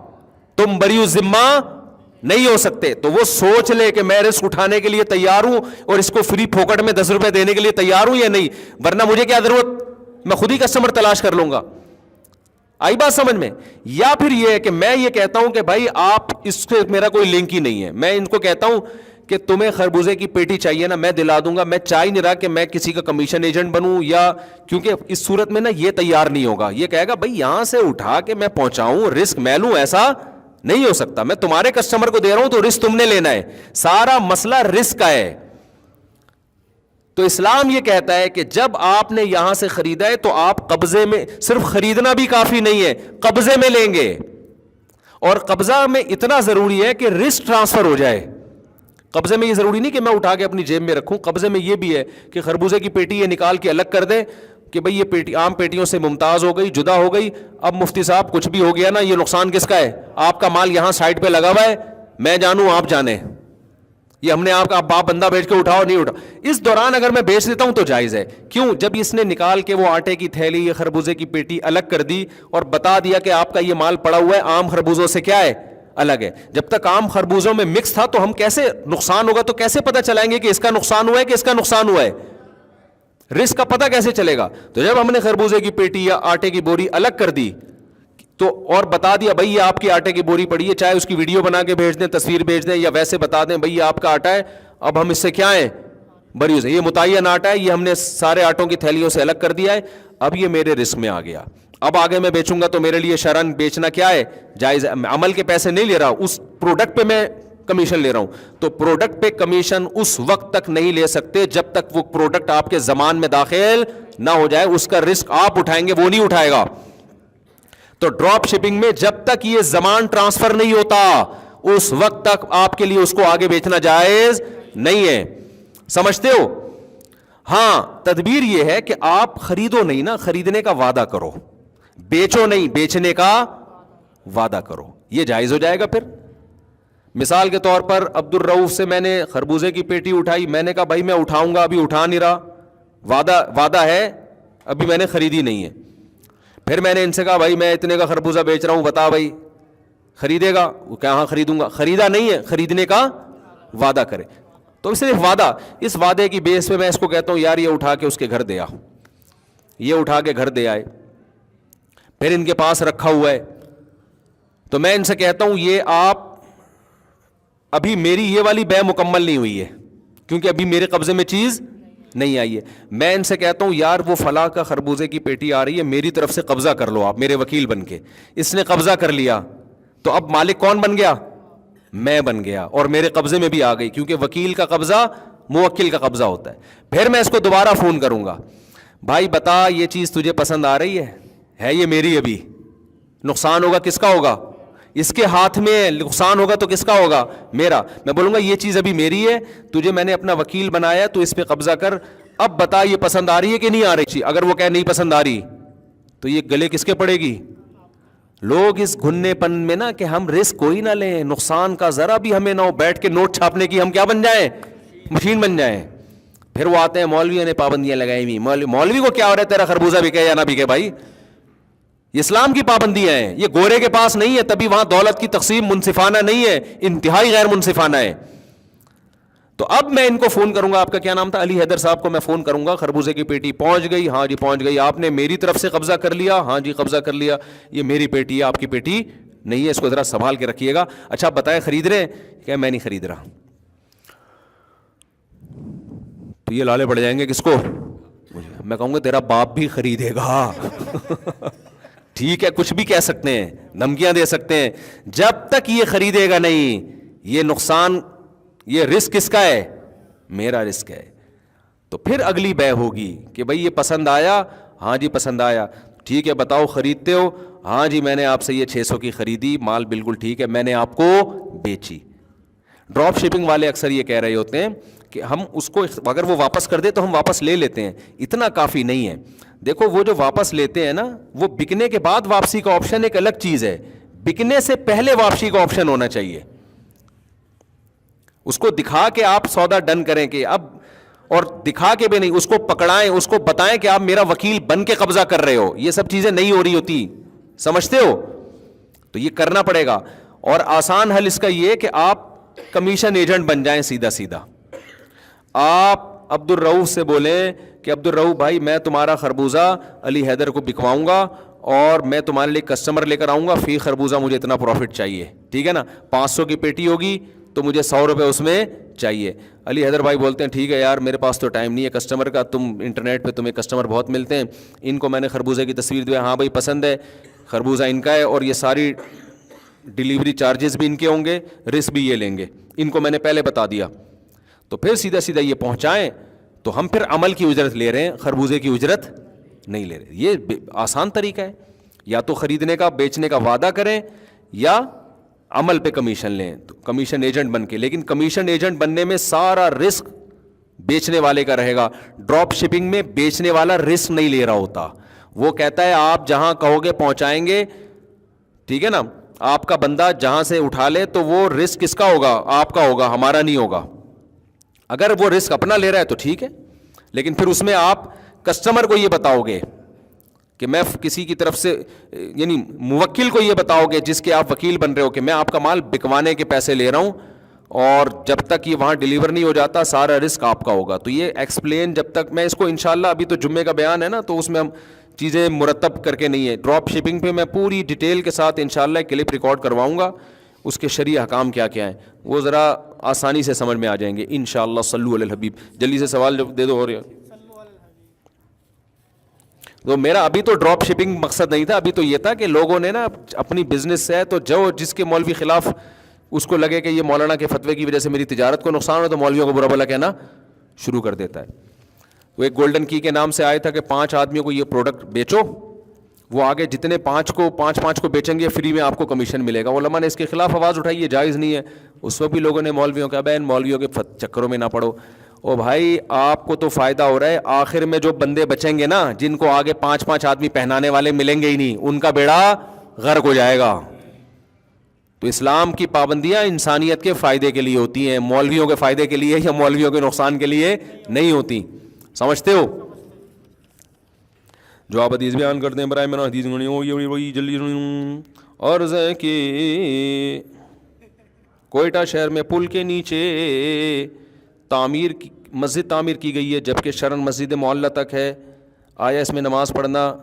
تم بری ذمہ نہیں ہو سکتے. تو وہ سوچ لے کہ میں رسک اٹھانے کے لیے تیار ہوں اور اس کو فری پھوکٹ میں 10 روپے دینے کے لیے تیار ہوں یا نہیں, ورنہ مجھے کیا ضرورت, میں خود ہی کسٹمر تلاش کر لوں گا. آئی بات سمجھ میں؟ یا پھر یہ ہے کہ میں یہ کہتا ہوں کہ بھائی آپ اس سے میرا کوئی لنک ہی نہیں ہے, میں ان کو کہتا ہوں کہ تمہیں خربوزے کی پیٹی چاہیے نا, میں دلا دوں گا. میں چاہ ہی نہیں رہا کہ میں کسی کا کمیشن ایجنٹ بنوں, یا کیونکہ اس صورت میں نا یہ تیار نہیں ہوگا, یہ کہے گا بھائی یہاں سے اٹھا کے میں پہنچاؤں, رسک میں لوں, ایسا نہیں ہو سکتا. میں تمہارے کسٹمر کو دے رہا ہوں تو رسک تم نے لینا ہے, سارا مسئلہ رسک کا ہے. تو اسلام یہ کہتا ہے کہ جب آپ نے یہاں سے خریدا ہے تو آپ قبضے میں, صرف خریدنا بھی کافی نہیں ہے, قبضے میں لیں گے. اور قبضہ میں اتنا ضروری ہے کہ رسک ٹرانسفر ہو جائے. قبضے میں یہ ضروری نہیں کہ میں اٹھا کے اپنی جیب میں رکھوں, قبضے میں یہ بھی ہے کہ خربوزے کی پیٹی یہ نکال کے الگ کر دے کہ بھئی یہ پیٹی عام پیٹیوں سے ممتاز ہو گئی, جدا ہو گئی. اب مفتی صاحب کچھ بھی ہو گیا نا, یہ نقصان کس کا ہے؟ آپ کا مال یہاں سائڈ پہ لگا ہوا ہے, میں جانوں آپ جانیں, یہ ہم نے آپ کا باپ بندہ بیچ کے اٹھاؤ نہیں اٹھا. اس دوران اگر میں بیچ دیتا ہوں تو جائز ہے. کیوں؟ جب اس نے نکال کے وہ آٹے کی تھیلی, یہ خربوزے کی پیٹی الگ کر دی اور بتا دیا کہ آپ کا یہ مال پڑا ہوا ہے عام خربوزوں سے کیا ہے, الگ ہے. جب تک عام خربوزوں میں مکس تھا تو ہم کیسے, نقصان ہوگا تو کیسے پتہ چلائیں گے کہ اس کا نقصان ہوا ہے کہ اس کا نقصان ہوا ہے؟ رسک کا پتہ کیسے چلے گا؟ تو جب ہم نے خربوزے کی پیٹی یا آٹے کی بوری الگ کر دی تو اور بتا دیا بھائی یہ آپ کی آٹے کی بوری پڑی ہے, چاہے اس کی ویڈیو بنا کے بھیج دیں, تصویر بھیج دیں, یا ویسے بتا دیں بھائی یہ آپ کا آٹا ہے, اب ہم اس سے کیا ہیں, بری سے, یہ متعین آٹا ہے, یہ ہم نے سارے آٹوں کی تھیلیوں سے الگ کر دیا ہے, اب یہ میرے رسک میں آ گیا. اب آگے میں بیچوں گا تو میرے لیے شرعاً بیچنا کیا ہے, جائز ہے. عمل کے پیسے نہیں لے رہا, اس پروڈکٹ پہ میں کمیشن لے رہا ہوں. تو پروڈکٹ پہ کمیشن اس وقت تک نہیں لے سکتے جب تک وہ پروڈکٹ آپ کے زمان میں داخل نہ ہو جائے, اس کا رسک آپ اٹھائیں گے, وہ نہیں اٹھائے گا. تو ڈراپ شپنگ میں جب تک یہ زمان ٹرانسفر نہیں ہوتا اس وقت تک آپ کے لیے اس کو آگے بیچنا جائز نہیں ہے. سمجھتے ہو؟ ہاں, تدبیر یہ ہے کہ آپ خریدو نہیں نا, خریدنے کا وعدہ کرو, بیچو نہیں, بیچنے کا وعدہ کرو, یہ جائز ہو جائے گا. پھر مثال کے طور پر عبد الرؤف سے میں نے خربوزے کی پیٹی اٹھائی, میں نے کہا بھائی میں اٹھاؤں گا, ابھی اٹھا نہیں رہا, وعدہ ہے, ابھی میں نے خریدی نہیں ہے. پھر میں نے ان سے کہا بھائی میں اتنے کا خربوزہ بیچ رہا ہوں, بتا بھائی خریدے گا؟ وہ کہ ہاں خریدوں گا. خریدا نہیں ہے, خریدنے کا وعدہ کرے. تو صرف وعدہ, اس وعدے کی بیس پہ میں اس کو کہتا ہوں یار یہ اٹھا کے اس کے گھر دے آ, یہ اٹھا کے گھر دے آئے, پھر ان کے پاس رکھا ہوا ہے. تو میں ان سے کہتا ہوں یہ آپ ابھی میری یہ والی بے مکمل نہیں ہوئی ہے, کیونکہ ابھی میرے قبضے میں چیز نہیں آئی ہے. میں ان سے کہتا ہوں یار وہ فلاں کا خربوزے کی پیٹی آ رہی ہے, میری طرف سے قبضہ کر لو آپ میرے وکیل بن کے. اس نے قبضہ کر لیا تو اب مالک کون بن گیا؟ میں بن گیا, اور میرے قبضے میں بھی آ گئی, کیونکہ وکیل کا قبضہ موکل کا قبضہ ہوتا ہے. پھر میں اس کو دوبارہ فون کروں گا, بھائی بتا یہ چیز تجھے پسند آ رہی ہے یہ میری, ابھی نقصان ہوگا کس کا ہوگا؟ اس کے ہاتھ میں. نقصان ہوگا تو کس کا ہوگا؟ میرا. میں بولوں گا یہ چیز ابھی میری ہے, تجھے میں نے اپنا وکیل بنایا تو اس پہ قبضہ کر, اب بتا یہ پسند آ رہی ہے کہ نہیں آ رہی. اگر وہ کہے نہیں پسند آ رہی تو یہ گلے کس کے پڑے گی؟ لوگ اس گھننے پن میں نا کہ ہم رسک کوئی نہ لیں, نقصان کا ذرا بھی ہمیں نہ ہو, بیٹھ کے نوٹ چھاپنے کی ہم کیا بن جائیں؟ مشین بن جائیں. پھر وہ آتے ہیں مولویوں نے پابندیاں لگائی ہوئی. مولوی کو کیا ہو رہا ہے تیرا خربوزہ بکے یا نہ بکے؟ بھائی یہ اسلام کی پابندیاں ہیں, یہ گورے کے پاس نہیں ہے, تبھی وہاں دولت کی تقسیم منصفانہ نہیں ہے, انتہائی غیر منصفانہ ہے. تو اب میں ان کو فون کروں گا, آپ کا کیا نام تھا؟ علی حیدر صاحب کو میں فون کروں گا, خربوزے کی پیٹی پہنچ گئی؟ ہاں جی پہنچ گئی. آپ نے میری طرف سے قبضہ کر لیا؟ ہاں جی قبضہ کر لیا. یہ میری پیٹی ہے, آپ کی پیٹی نہیں ہے, اس کو ذرا سنبھال کے رکھیے گا. اچھا آپ بتائیں خرید رہے ہیں؟ کہ میں نہیں خرید رہا. تو یہ لالے پڑ جائیں گے کس کو؟ میں کہوں گا تیرا باپ بھی خریدے گا. ٹھیک ہے, کچھ بھی کہہ سکتے ہیں, دھمکیاں دے سکتے ہیں, جب تک یہ خریدے گا نہیں. یہ نقصان, یہ رسک کس کا ہے؟ میرا رسک ہے. تو پھر اگلی بے ہوگی کہ بھائی یہ پسند آیا؟ ہاں جی پسند آیا. ٹھیک ہے بتاؤ خریدتے ہو؟ ہاں جی میں نے آپ سے یہ 600 کی خریدی, مال بالکل ٹھیک ہے, میں نے آپ کو بیچی. ڈراپ شپنگ والے اکثر یہ کہہ رہے ہوتے ہیں کہ ہم اس کو اگر وہ واپس کر دے تو ہم واپس لے لیتے ہیں. اتنا کافی نہیں ہے. دیکھو وہ جو واپس لیتے ہیں نا, وہ بکنے کے بعد واپسی کا آپشن ایک الگ چیز ہے, بکنے سے پہلے واپسی کا آپشن ہونا چاہیے. اس کو دکھا کے آپ سودا ڈن کریں کہ اب, اور دکھا کے بھی نہیں, اس کو پکڑائیں, اس کو بتائیں کہ آپ میرا وکیل بن کے قبضہ کر رہے ہو. یہ سب چیزیں نہیں ہو رہی ہوتی, سمجھتے ہو؟ تو یہ کرنا پڑے گا. اور آسان حل اس کا یہ کہ آپ کمیشن ایجنٹ بن جائیں. سیدھا سیدھا آپ عبد الرؤوف سے بولیں کہ عبد الرؤوف بھائی میں تمہارا خربوزہ علی حیدر کو بکواؤں گا, اور میں تمہارے لیے کسٹمر لے کر آؤں گا, فی خربوزہ مجھے اتنا پروفٹ چاہیے. ٹھیک ہے نا, 500 کی پیٹی ہوگی تو مجھے 100 روپے اس میں چاہیے. علی حیدر بھائی بولتے ہیں ٹھیک ہے یار میرے پاس تو ٹائم نہیں ہے کسٹمر کا, تم انٹرنیٹ پہ تمہیں کسٹمر بہت ملتے ہیں, ان کو میں نے خربوزے کی تصویر دی, ہاں بھائی پسند ہے, خربوزہ ان کا ہے, اور یہ ساری ڈیلیوری چارجز بھی ان کے ہوں گے, رسک بھی یہ لیں گے, ان کو میں نے پہلے بتا دیا. تو پھر سیدھا سیدھا یہ پہنچائیں تو ہم پھر عمل کی اجرت لے رہے ہیں, خربوزے کی اجرت نہیں لے رہے. یہ آسان طریقہ ہے, یا تو خریدنے کا بیچنے کا وعدہ کریں یا عمل پہ کمیشن لیں, تو کمیشن ایجنٹ بن کے. لیکن کمیشن ایجنٹ بننے میں سارا رسک بیچنے والے کا رہے گا. ڈراپ شپنگ میں بیچنے والا رسک نہیں لے رہا ہوتا, وہ کہتا ہے آپ جہاں کہو گے پہنچائیں گے. ٹھیک ہے نا, آپ کا بندہ جہاں سے اٹھا لے تو وہ رسک کس کا ہوگا؟ آپ کا ہوگا, ہمارا نہیں ہوگا. اگر وہ رسک اپنا لے رہا ہے تو ٹھیک ہے, لیکن پھر اس میں آپ کسٹمر کو یہ بتاؤ گے کہ میں کسی کی طرف سے, یعنی موکل کو یہ بتاؤ گے جس کے آپ وکیل بن رہے ہو کہ میں آپ کا مال بکوانے کے پیسے لے رہا ہوں, اور جب تک یہ وہاں ڈیلیور نہیں ہو جاتا سارا رسک آپ کا ہوگا. تو یہ ایکسپلین جب تک میں اس کو انشاءاللہ, ابھی تو جمعے کا بیان ہے نا, تو اس میں ہم چیزیں مرتب کر کے نہیں ہے. ڈراپ شپنگ پہ میں پوری ڈیٹیل کے ساتھ انشاءاللہ کلپ ریکارڈ کرواؤں گا, اس کے شرعی احکام کیا کیا ہیں وہ ذرا آسانی سے سمجھ میں آ جائیں گے انشاءاللہ. صلو علی الحبیب. جلدی سے سوال دے دو. اور تو میرا ابھی تو ڈراپ شپنگ مقصد نہیں تھا, ابھی تو یہ تھا کہ لوگوں نے نا اپنی بزنس ہے, تو جو جس کے مولوی خلاف اس کو لگے کہ یہ مولانا کے فتوے کی وجہ سے میری تجارت کو نقصان ہو, تو مولویوں کو برا بھلا کہنا شروع کر دیتا ہے. وہ ایک گولڈن کی کے نام سے آیا تھا کہ 5 آدمیوں کو یہ پروڈکٹ بیچو, وہ آگے جتنے 5 کو بیچیں گے فری میں آپ کو کمیشن ملے گا. علماء نے اس کے خلاف آواز اٹھائی, یہ جائز نہیں ہے. اس وقت بھی لوگوں نے مولویوں کا, بہن مولویوں کے چکروں میں نہ پڑو. او بھائی آپ کو تو فائدہ ہو رہا ہے, آخر میں جو بندے بچیں گے نا, جن کو آگے 5 آدمی پہنانے والے ملیں گے ہی نہیں, ان کا بیڑا غرق ہو جائے گا. تو اسلام کی پابندیاں انسانیت کے فائدے کے لیے ہوتی ہیں, مولویوں کے فائدے کے لیے یا مولویوں کے نقصان کے لیے نہیں ہوتی. سمجھتے ہو؟ جو آپ حدیث بیان کرتے ہیں برائے میرا حدیث وہی جلدی عرض ہے کہ کوئٹہ شہر میں پل کے نیچے مسجد تعمیر کی گئی ہے، جبکہ شرعاً مسجد معلیٰ تک ہے. آیا اس میں نماز پڑھنا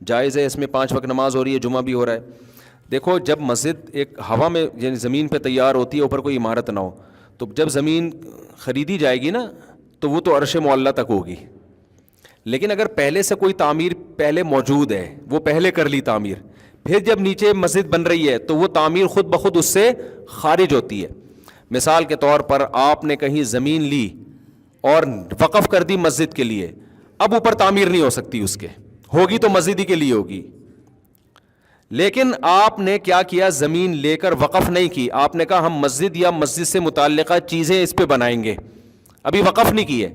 جائز ہے؟ اس میں 5 وقت نماز ہو رہی ہے، جمعہ بھی ہو رہا ہے. دیکھو جب مسجد ایک ہوا میں یعنی زمین پہ تیار ہوتی ہے، اوپر کوئی عمارت نہ ہو، تو جب زمین خریدی جائے گی نا تو وہ تو عرش معلیٰ تک ہوگی. لیکن اگر پہلے سے کوئی تعمیر پہلے موجود ہے، وہ پہلے کر لی تعمیر، پھر جب نیچے مسجد بن رہی ہے تو وہ تعمیر خود بخود اس سے خارج ہوتی ہے. مثال کے طور پر آپ نے کہیں زمین لی اور وقف کر دی مسجد کے لیے، اب اوپر تعمیر نہیں ہو سکتی، اس کے ہوگی تو مسجد ہی کے لیے ہوگی. لیکن آپ نے کیا کیا، زمین لے کر وقف نہیں کی، آپ نے کہا ہم مسجد یا مسجد سے متعلقہ چیزیں اس پہ بنائیں گے، ابھی وقف نہیں کی ہے.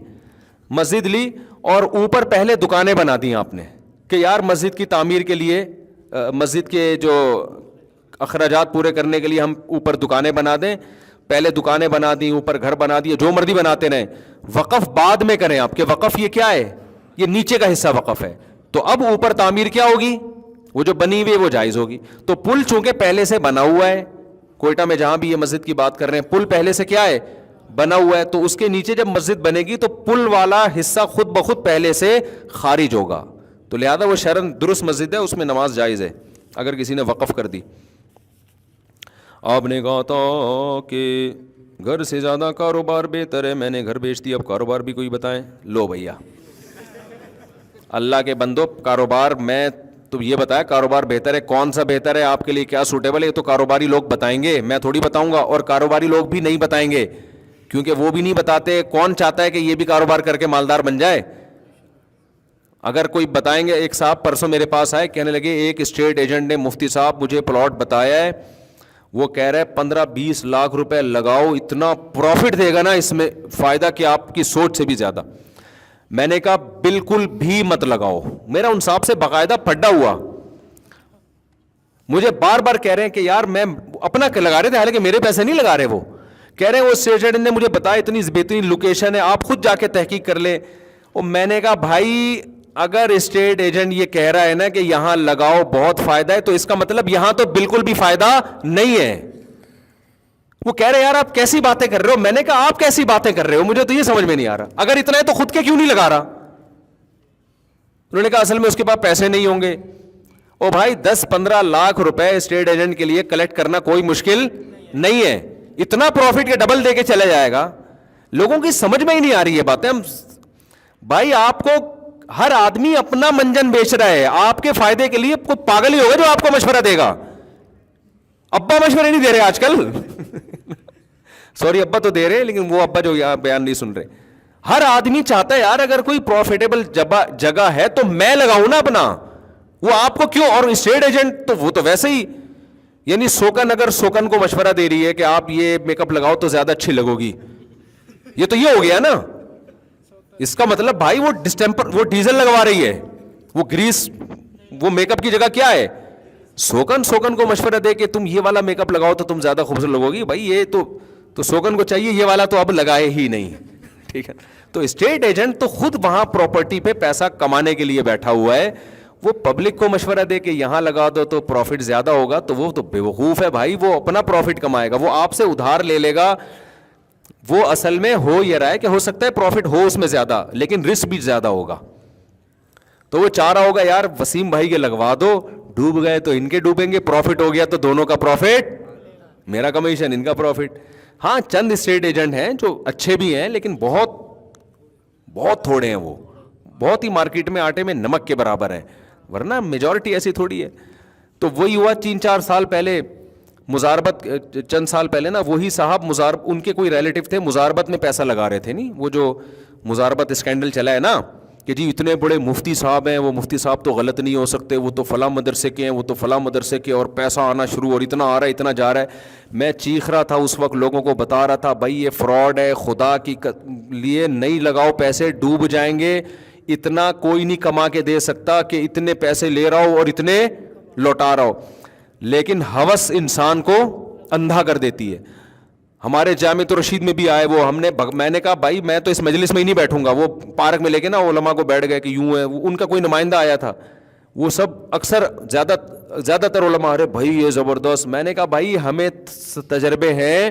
مسجد لی اور اوپر پہلے دکانیں بنا دی آپ نے کہ یار مسجد کی تعمیر کے لیے، مسجد کے جو اخراجات پورے کرنے کے لیے ہم اوپر دکانیں بنا دیں. پہلے دکانیں بنا دیں، اوپر گھر بنا دیے، جو مرضی بناتے رہیں. وقف بعد میں کریں آپ کے، وقف یہ کیا ہے، یہ نیچے کا حصہ وقف ہے. تو اب اوپر تعمیر کیا ہوگی، وہ جو بنی ہوئی وہ جائز ہوگی. تو پل چونکہ پہلے سے بنا ہوا ہے، کوئٹہ میں جہاں بھی یہ مسجد کی بات کر رہے ہیں، پل پہلے سے کیا ہے، بنا ہوا ہے، تو اس کے نیچے جب مسجد بنے گی تو پل والا حصہ خود بخود پہلے سے خارج ہوگا. تو لہذا وہ شرعاً درست مسجد ہے، اس میں نماز جائز ہے اگر کسی نے وقف کر دی. آپ نے کہا تھا کہ گھر سے زیادہ کاروبار بہتر ہے، میں نے گھر بیچ دیا، اب کاروبار بھی کوئی بتائیں. لو بھیا اللہ کے بندو، کاروبار میں تو یہ بتایا کاروبار بہتر ہے، کون سا بہتر ہے آپ کے لیے، کیا سوٹیبل ہے، یہ تو کاروباری لوگ بتائیں گے، میں تھوڑی بتاؤں گا. اور کاروباری لوگ بھی نہیں بتائیں گے کیونکہ وہ بھی نہیں بتاتے. کون چاہتا ہے کہ یہ بھی کاروبار کر کے مالدار بن جائے؟ اگر کوئی بتائیں گے. ایک صاحب پرسوں میرے پاس آئے، کہنے لگے ایک اسٹیٹ ایجنٹ نے مفتی صاحب مجھے پلاٹ بتایا ہے، وہ کہہ رہے 15-20 لاکھ روپے لگاؤ، اتنا پروفٹ دے گا نا اس میں، فائدہ کہ آپ کی سوچ سے بھی زیادہ. میں نے کہا بالکل بھی مت لگاؤ. میرا ان صاحب سے باقاعدہ پڈا ہوا، مجھے بار بار کہہ رہے ہیں کہ یار میں اپنا لگا رہے تھے، حالانکہ میرے پیسے نہیں لگا رہے. وہ کہہ رہے ہیں وہ اسٹیٹ ایجنٹ نے مجھے بتایا اتنی بہترین لوکیشن ہے، آپ خود جا کے تحقیق کر لیں. اور میں نے کہا بھائی اگر اسٹیٹ ایجنٹ یہ کہہ رہا ہے نا کہ یہاں لگاؤ بہت فائدہ ہے، تو اس کا مطلب یہاں تو بالکل بھی فائدہ نہیں ہے. وہ کہہ رہے یار آپ کیسی باتیں کر رہے ہو. میں نے کہا آپ کیسی باتیں کر رہے ہو، مجھے تو یہ سمجھ میں نہیں آ رہا. اگر اتنا ہے تو خود کے کیوں نہیں لگا رہا؟ انہوں نے کہا اصل میں اس کے پاس پیسے نہیں ہوں گے. او بھائی 10-15 لاکھ روپے اسٹیٹ ایجنٹ کے لیے کلیکٹ کرنا کوئی مشکل نہیں ہے، اتنا پروفٹ کے ڈبل دے کے چلے جائے گا. لوگوں کی سمجھ میں ہی نہیں آ رہی یہ باتیں. ہم بھائی آپ کو ہر آدمی اپنا منجن بیچ رہا ہے آپ کے فائدے کے لیے. کوئی پاگل ہی ہوگا جو آپ کو مشورہ دے گا. ابا مشورے نہیں دے رہے آج کل سوری ابا تو دے رہے لیکن وہ ابا جو بیان نہیں سن رہے. ہر آدمی چاہتا ہے یار اگر کوئی پروفیٹیبل جگہ ہے تو میں لگاؤں نا اپنا، وہ آپ کو کیوں. اور اسٹیٹ ایجنٹ تو وہ تو ویسے ہی یعنی سوکن اگر سوکن کو مشورہ دے رہی ہے کہ آپ یہ میک اپ لگاؤ تو زیادہ اچھی لگو گی، یہ تو یہ ہو گیا نا. اس کا مطلب بھائی وہ ڈسٹیمپر وہ ڈیزل لگوا رہی ہے، وہ گریس، وہ میک اپ کی جگہ کیا ہے سوکن کو مشورہ دے کہ تم یہ والا میک اپ لگاؤ تو تم زیادہ خوبصورت لگو گی. بھائی یہ تو سوکن کو چاہیے یہ والا تو اب لگائے ہی نہیں. ٹھیک ہے. تو اسٹیٹ ایجنٹ تو خود وہاں پراپرٹی پہ پیسہ کمانے کے لیے بیٹھا ہوا ہے. وہ پبلک کو مشورہ دے کہ یہاں لگا دو تو پروفٹ زیادہ ہوگا، تو وہ تو بیوقوف ہے بھائی. وہ اپنا پروفٹ کمائے گا، وہ آپ سے ادھار لے لے گا. وہ اصل میں ہو یہ رہا ہے کہ ہو سکتا ہے پروفٹ ہو اس میں زیادہ لیکن رسک بھی زیادہ ہوگا. تو وہ چاہ رہا ہوگا یار وسیم بھائی کے لگوا دو، ڈوب گئے تو ان کے ڈوبیں گے، پروفٹ ہو گیا تو دونوں کا پروفٹ، میرا کمیشن ان کا پروفٹ. ہاں چند اسٹیٹ ایجنٹ ہیں جو اچھے بھی ہیں لیکن بہت تھوڑے ہیں، وہ بہت ہی مارکیٹ میں آٹے میں نمک کے برابر ہیں، ورنہ میجورٹی ایسی تھوڑی ہے. تو وہی ہوا 3-4 سال پہلے مزاربت، چند سال پہلے نا وہی صاحب ان کے کوئی ریلیٹیو تھے مزاربت میں پیسہ لگا رہے تھے. نہیں وہ جو مزاربت اسکینڈل چلا ہے نا کہ جی اتنے بڑے مفتی صاحب ہیں، وہ مفتی صاحب تو غلط نہیں ہو سکتے، وہ تو فلاں مدرسے کے ہیں، وہ تو فلاں مدرسے کے، اور پیسہ آنا شروع اور اتنا آ رہا ہے اتنا جا رہا ہے. میں چیخ رہا تھا اس وقت، لوگوں کو بتا رہا تھا بھائی یہ فراڈ ہے، خدا کی لیے نہیں لگاؤ پیسے، ڈوب جائیں گے. اتنا کوئی نہیں کما کے دے سکتا کہ اتنے پیسے لے رہا ہو اور اتنے لوٹا رہا ہو. لیکن ہوس انسان کو اندھا کر دیتی ہے. ہمارے جامع رشید میں بھی آئے وہ، میں نے کہا بھائی میں تو اس مجلس میں ہی نہیں بیٹھوں گا. وہ پارک میں لے کے نا علماء کو بیٹھ گئے کہ یوں ہے. ان کا کوئی نمائندہ آیا تھا، وہ سب اکثر زیادہ تر علماء ارے بھائی یہ زبردست. میں نے کہا بھائی ہمیں تجربے ہیں,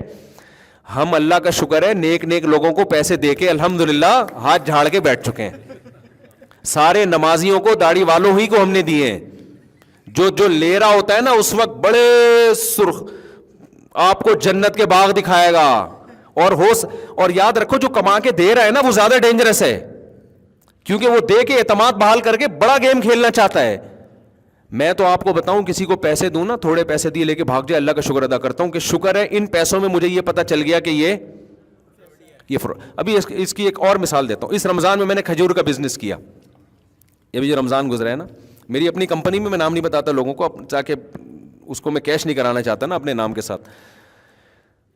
ہم اللہ کا شکر ہے نیک لوگوں کو پیسے دے کے الحمدللہ ہاتھ جھاڑ کے بیٹھ چکے ہیں. سارے نمازیوں کو داڑھی والوں ہی کو ہم نے دیے ہیں. جو لے رہا ہوتا ہے نا اس وقت بڑے سرخ آپ کو جنت کے باغ دکھائے گا. اور یاد رکھو جو کما کے دے رہا ہے نا وہ زیادہ ڈینجرس ہے, کیونکہ وہ دے کے اعتماد بحال کر کے بڑا گیم کھیلنا چاہتا ہے. میں تو آپ کو بتاؤں کسی کو پیسے دوں نا, تھوڑے پیسے دیے لے کے بھاگ جائے, اللہ کا شکر ادا کرتا ہوں کہ شکر ہے ان پیسوں میں مجھے یہ پتا چل گیا کہ یہ ابھی اس کی ایک اور مثال دیتا ہوں. اس رمضان میں نے کھجور کا بزنس کیا. یہ بھی جو رمضان گزرا ہے نا, میری اپنی کمپنی میں نام نہیں بتاتا لوگوں کو تاکہ اس کو میں کیش نہیں کرانا چاہتا نا اپنے نام کے ساتھ.